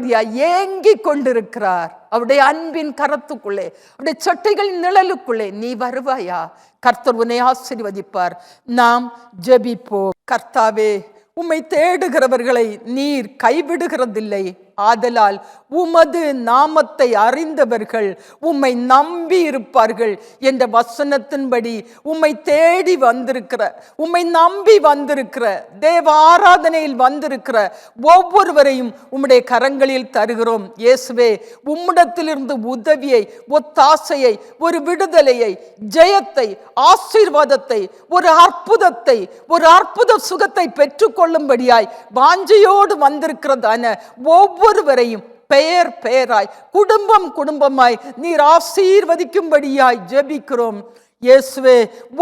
ஏங்கி கொண்டிருக்கிறார். அவருடைய அன்பின் கரத்துக்குள்ளே, அவருடைய சட்டைகளின் நிழலுக்குள்ளே நீ வருவாயா? கர்த்தர் உன்னை ஆசீர்வதிப்பார். நாம் ஜெபிப்போம். கர்த்தாவே, உம்மை தேடுகிறவர்களை நீர் கைவிடுகிறதில்லை. ஆதலால் உமது நாமத்தை அறிந்தவர்கள் உம்மை நம்பி இருப்பார்கள் என்ற வசனத்தின்படி உம்மை தேடி வந்திருக்கிற, உம்மை நம்பி வந்திருக்கிற, தேவ ஆராதனையில் வந்திருக்கிற ஒவ்வொருவரையும் உம்முடைய கரங்களில் தருகிறோம். இயேசுவே, உம்மிடத்திலிருந்து உதவியை, ஒத்தாசையை, ஒரு விடுதலையை, ஜெயத்தை, ஆசீர்வாதத்தை, ஒரு அற்புதத்தை, ஒரு அற்புத சுகத்தை பெற்றுக்கொள்ளும்படியாய் வாஞ்சையோடு வந்திருக்கிறதான ஒவ்வொருவரையும் பெயர் பெயராய், குடும்பம் குடும்பமாய் நீர் ஆசீர்வதிக்கும்படியாய் ஜெபிக்கிறோம். இயேசுவே,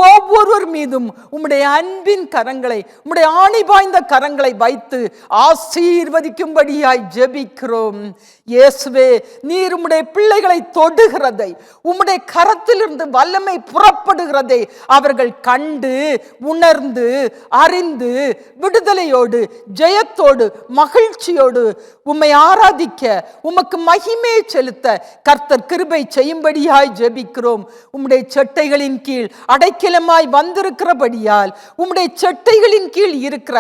ஒவ்வொருவர் மீதும் உம்முடைய அன்பின் கரங்களை, உம்முடைய ஆணி பாய்ந்த கரங்களை வைத்து ஆசீர்வதிக்கும்படியாய் ஜெபிக்கிறோம். இயேசுவே, நீர் உம்முடைய பிள்ளைகளை தொடுகிறதை, உம்முடைய கரத்திலிருந்து வல்லமை புறப்படுகிறதை அவர்கள் கண்டு, உணர்ந்து, அறிந்து, விடுதலையோடு, ஜெயத்தோடு, மகிழ்ச்சியோடு உம்மை ஆராதிக்க, உமக்கு மகிமையை செலுத்த கர்த்தர் கிருபை செய்யும்படியாய் ஜெபிக்கிறோம். உம்முடைய சட்டைகளின் கீழ் அடைக்கலமாய் வந்திருக்கிறபடியால் உம்முடைய சட்டைகளின் கீழ் இருக்கிற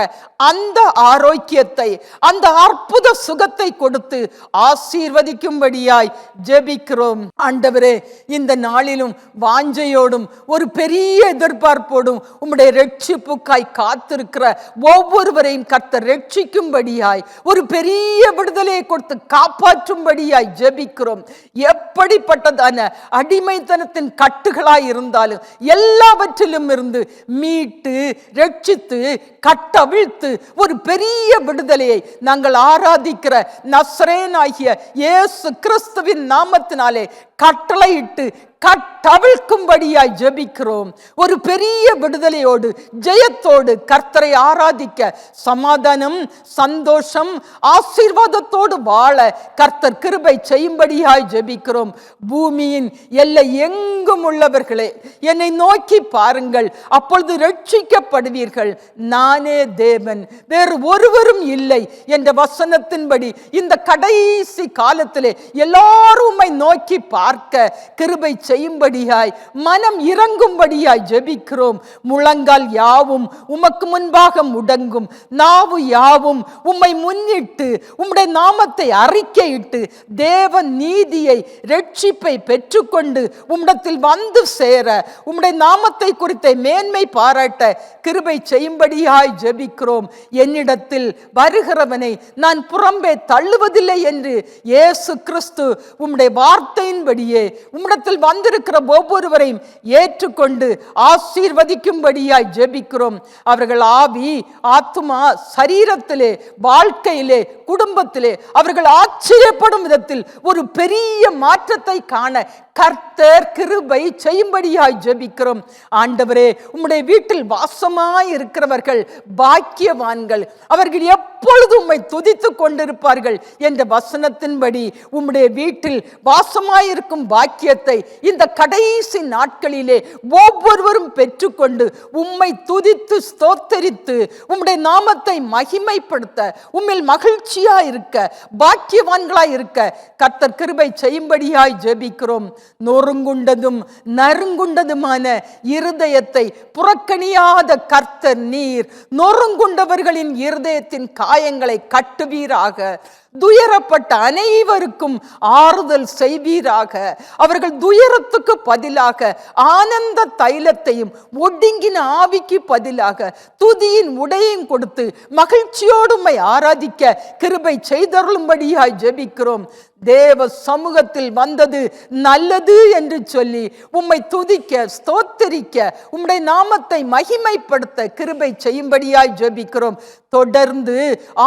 அந்த ஆரோக்கியத்தை, அந்த அற்புத சுகத்தை கொடுத்து ஆசீர்வதிக்கும்படியாய் ஜெபிக்கிறோம். ஆண்டவரே, இந்த நாளிலும் வாஞ்சையோடும் ஒரு பெரிய எதிர்பார்ப்போடும் உம்முடைய ரட்சிப்புக்காய் காத்திருக்கிற ஒவ்வொருவரையும் கர்த்தர் ரட்சிக்கும்படியாய், ஒரு பெரிய விடுதலையை கொடுத்து காப்பாற்றும்படியாய் ஜெபிக்கிறோம். எப்படிப்பட்டதான அடிமைத்தனத்தின் கட்டுகளாய் இருந்தாலும் எல்லாவற்றிலும் இருந்து மீட்டு, ரட்சித்து, கட்டவிழ்த்து ஒரு பெரிய விடுதலையை நாங்கள் ஆராதிக்கிற நசரேயனாகிய இயேசு கிறிஸ்துவின் நாமத்தினாலே கட்டளையிட்டு கட்டவிழ்க்கும்படியாய் ஜெபிக்கிறோம். ஒரு பெரிய விடுதலையோடு, ஜெயத்தோடு கர்த்தரை ஆராதிக்க, சமாதானம், சந்தோஷம், ஆசீர்வாதத்தோடு வாழ கர்த்தர் கிருபை செய்யும்படியாய் ஜெபிக்கிறோம். பூமியின் எல்லை எங்கும் உள்ளவர்களே, என்னை நோக்கி பாருங்கள், அப்பொழுது ரட்சிக்கப்படுவீர்கள். நானே தேவன், வேறு ஒருவரும் இல்லை என்ற வசனத்தின்படி இந்த கடைசி காலத்திலே எல்லாரும் உம்மை நோக்கி பார்க்க கிருபை செய்யும்படியாய், மனம் இறங்கும்படியாய் ஜெபிக்கிறோம். முழங்கால் யாவும் உமக்கு முன்பாக முடங்கும், நாவு யாவும் உம்மை முன்னிட்டு உம்முடைய நாமத்தை அறிக்கையிட்டு தேவ நீதியை, ரட்சிப்பை பெற்றுக்கொண்டு உம்மிடத்தில் வந்து சேர, உம்முடைய நாமத்தை குறித்த மேன்மை பாராட்ட கிருபை செய்யும்படியாய் ஜெபிக்கிறோம். என்னிடத்தில் வருகிறவனை நான் புறம்பே தள்ளுவதில்லை என்று இயேசு கிறிஸ்து உம்முடைய வார்த்தையின்படியே உம்மிடத்தில் வந்திருக்கிற ஒவ்வொருவரையும் ஏற்றுக்கொண்டு ஆசீர்வதிக்கும்படியாய் ஜெபிக்கிறோம். அவர்கள் ஆவி, ஆத்துமா, சரீரத்திலே, வாழ்க்கையிலே, குடும்பத்திலே அவர்கள் ஆச்சரியப்படும் விதத்தில் ஒரு பெரிய மாற்றத்தை காண கர்த்தர் கிருபை செய்யும்படியாய் ஜெபிக்கிறோம். ஆண்டவரே, உம்முடைய வீட்டில் வாசமாய் இருக்கிறவர்கள் பாக்கியவான்கள், அவர்கள் எப்பொழுதும் உம்மை துதித்து கொண்டிருப்பார்கள் என்ற வசனத்தின்படி உம்முடைய வீட்டில் வாசமாயிருக்கும் பாக்கியத்தை இந்த கடைசி நாட்களிலே ஒவ்வொருவரும் பெற்றுக்கொண்டு உம்மை துதித்து ஸ்தோத்தரித்து உம்முடைய நாமத்தை மகிமைப்படுத்த, உம்மில் மகிழ்ச்சியா இருக்க, பாக்கியவான்களாய் இருக்க கர்த்தர் கிருபை செய்யும்படியாய் ஜெபிக்கிறோம். நொறுங்குண்டதும் நறுங்குண்டதுமான இருதயத்தை புறக்கணியாத கர்த்தர் நீர் நொறுங்குண்டவர்களின் இருதயத்தின் காயங்களை கட்டுவீராக. துயரப்பட்ட அனைவருக்கும் ஆறுதல் செய்வீராக. அவர்கள் துயரத்துக்கு பதிலாக ஆனந்த தைலத்தையும் ஒடுங்கின ஆவிக்கு பதிலாக துதியின் உடையையும் கொடுத்து மகிழ்ச்சியோடு உம்மை ஆராதிக்க கிருபை செய்தருளும்படியாய் ஜெபிக்கிறோம். தேவ சமூகத்தில் வந்தது நல்லது என்று சொல்லி உம்மை துதிக்க, ஸ்தோத்தரிக்க, உம்முடைய நாமத்தை மகிமைப்படுத்த கிருபை செய்யும்படியாய் ஜெபிக்கிறோம். தொடர்ந்து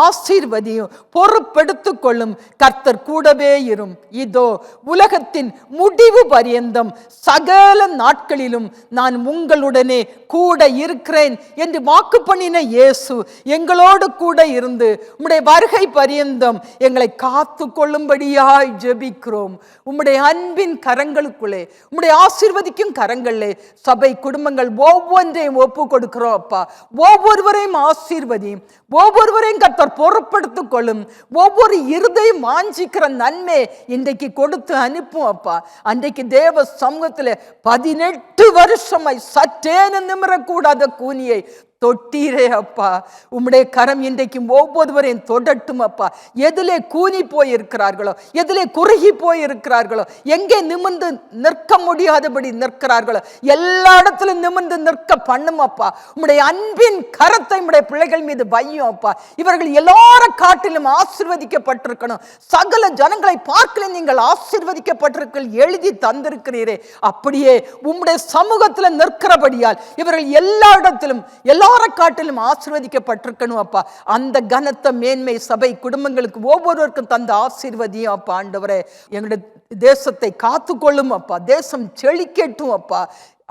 ஆசீர்வதியும், பொறுப்பெடுத்துக் கொள்ளும். கர்த்தர் கூடவே இரும். இதோ உலகத்தின் முடிவு பரியந்தம் சகல நாட்களிலும் நான் உங்களுடனே கூட இருக்கிறேன் என்று வாக்கு பண்ணின இயேசு எங்களோடு கூட இருந்து உம்முடைய வருகை பரியந்தம் எங்களை காத்து கொள்ளும்படியாய் ஜெபிக்கிறோம். உம்முடைய அன்பின் கரங்களுக்குள்ளே, உம்முடைய ஆசீர்வதிக்கும் கரங்களிலே சபை குடும்பங்கள் ஒவ்வொன்றையும் ஒப்பு கொடுக்கிறோம் அப்பா. ஒவ்வொருவரையும் ஆசீர்வதியும், ஒவ்வொருவரையும் கர்த்தர் பொறுப்படுத்திக் கொள்ளும். ஒவ்வொரு இருதையும் வாஞ்சிக்கிற நன்மை இன்றைக்கு கொடுத்து அனுப்பும் அப்பா. அன்றைக்கு தேவ சமூகத்தில் 18 வருஷமாய் சற்றேன்னு நிமிரக்கூடாத கூனியை தொட்டீரே அப்பா. உம்முடைய கரம் இன்றைக்கும் ஒவ்வொருவரையும் தொடட்டும் அப்பா. எதிலே கூனி போயிருக்கிறார்களோ, எதிலே குறுகி போயிருக்கிறார்களோ, எங்கே நிமிர்ந்து நிற்க முடியாதபடி நிற்கிறார்களோ எல்லா இடத்திலும் நிமிர்ந்து நிற்க பண்ணும் அப்பா. உம்முடைய அன்பின் கரத்தை உம்முடைய பிள்ளைகள் மீது வையும் அப்பா. இவர்கள் எல்லார காட்டிலும் ஆசீர்வதிக்கப்பட்டிருக்கணும். சகல ஜனங்களை பார்க்கல நீங்கள் ஆசீர்வதிக்கப்பட்டிருக்க எழுதி தந்திருக்கிறீரே. அப்படியே உம்முடைய சமூகத்தில் நிற்கிறபடியால் இவர்கள் எல்லா இடத்திலும் எல்லா காட்டிலும் ஆசீர்வதிக்கப்பட்டிருக்கணும் அப்பா. அந்த கனத்த மேன்மை சபை குடும்பங்களுக்கு ஒவ்வொருவருக்கும் தந்த ஆசீர்வதியும் அப்பா. ஆண்டவரே, எங்களுடைய தேசத்தை காத்துக்கொள்ளும் அப்பா. தேசம் செழிக்கட்டும் அப்பா.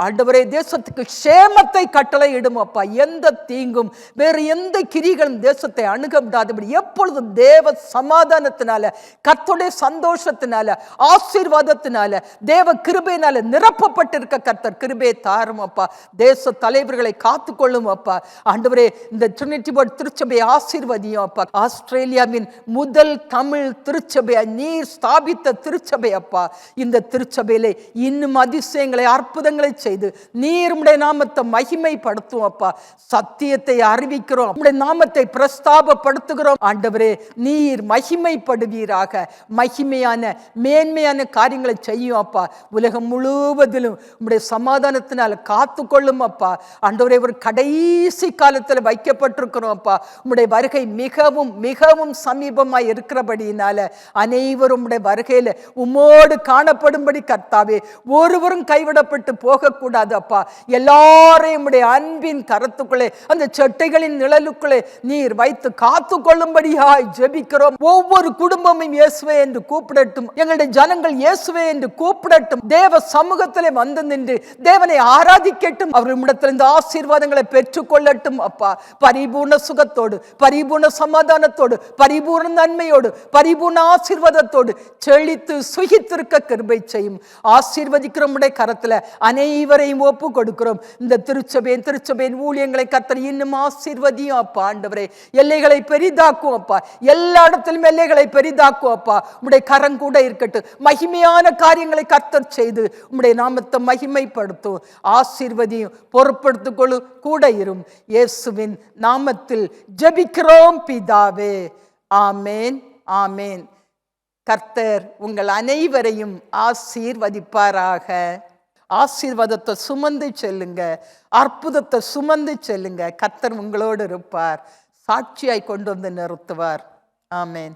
ஆண்டவரே, தேசத்துக்கு சேமத்தை கட்டளை இடும் அப்பா. எந்த தீங்கும் வேறு எந்த கிரிகளும் தேசத்தை அணுக விடாதபடி எப்பொழுதும் தேவ சமாதானத்தினால, கர்த்தருடைய சந்தோஷத்தினால, ஆசீர்வாதத்தினால, தேவ கிருபையினால நிரப்பப்பட்டிருக்க கர்த்தர் கிருபையை தாரும் அப்பா. தேச தலைவர்களை காத்துக்கொள்ளும் அப்பா. ஆண்டவரே, இந்த ட்ரினிட்டி வேர்ல்ட் திருச்சபையை ஆசீர்வதியும் அப்பா. ஆஸ்திரேலியாவின் முதல் தமிழ் திருச்சபையை நீர் ஸ்தாபித்த திருச்சபை அப்பா. இந்த திருச்சபையிலே இன்னும் அதிசயங்களை, அற்புதங்களை செய்து நீர் உம்முடைய நாமத்தை மகிமைப்படுத்தும் அப்பா. சத்தியத்தை அறிவிக்கிறோம், உம்முடைய நாமத்தை பிரஸ்தாபப்படுத்துகிறோம். ஆண்டவரே, நீர் மகிமைப்படுவீராக. மகிமையான மேன்மையான காரியங்களை செய்யும் அப்பா. உலகம் முழுவதிலும் உம்முடைய சமாதானத்தினால காத்துக்கொள்ளும் அப்பா. ஆண்டவரே, ஒரு கடைசி காலத்தில் வைக்கப்பட்டிருக்கிறோம் அப்பா. உம்முடைய வருகை மிகவும் மிகவும் சமீபமாய் இருக்கிறபடியினால அனைவரும் உம்முடைய வருகையில உம்மோடு காணப்படும்படி கர்த்தாவே ஒருவரும் கைவிடப்பட்டு போக கூடாது அப்பா. எல்லாரையும் அன்பின் கரத்துக்குள்ளே, அந்த செட்டைகளின் நிழலுக்குள்ளே நீர் வைத்து காத்து கொள்ளும்படியாய் ஜெபிக்கிறோம். ஒவ்வொரு குடும்பமும் இயேசுவே என்று கூப்பிடட்டும். எங்களுடைய ஜனங்கள் இயேசுவே என்று கூப்பிடட்டும். தேவ சமூகத்திலே வந்து நின்று தேவனை ஆராதிக்கட்டும். அவர்களிடத்தில் இந்த ஆசீர்வாதங்களை பெற்றுக் கொள்ளட்டும் அப்பா. பரிபூர்ண சுகத்தோடு, பரிபூர்ண சமாதானத்தோடு, பரிபூர்ண நன்மையோடு, பரிபூர்ண ஆசீர்வாதத்தோடு செழித்து சுகித்திருக்க கிருபை செய்யும். ஆசீர்வதிக்கிற உம்முடைய கரத்தில் அனைவரையும் ஒப்பு கொடுக்கிறோம். இந்த திருச்சபையின் ஊழியங்களை கர்த்தர் இன்னும் ஆசீர்வதியும் அப்பா. ஆண்டவரே, எல்லைகளை பெரிதாக்கும் அப்பா. எல்லா இடத்திலும் எல்லைகளை பெரிதாக்கும் அப்பா. உம்முடைய கரம் கூட இருக்கட்டும். மகிமையான காரியங்களை கர்த்தர் செய்து உம்முடைய நாமத்தை மகிமைப்படுத்தும். ஆசீர்வதியும், பொறுப்படுத்திக் கொள்ளு, கூட இரும். இயேசுவின் நாமத்தில் ஜெபிக்கிறோம் பிதாவே. ஆமேன், ஆமேன். கர்த்தர் உங்கள் அனைவரையும் ஆசீர்வதிப்பாராக. ஆசீர்வாதத்தை சுமந்து செல்லுங்க, அற்புதத்தை சுமந்து செல்லுங்க. கர்த்தர் உங்களோடு இருப்பார், சாட்சியாய் கொண்டு வந்து நிறுத்துவார். ஆமேன்.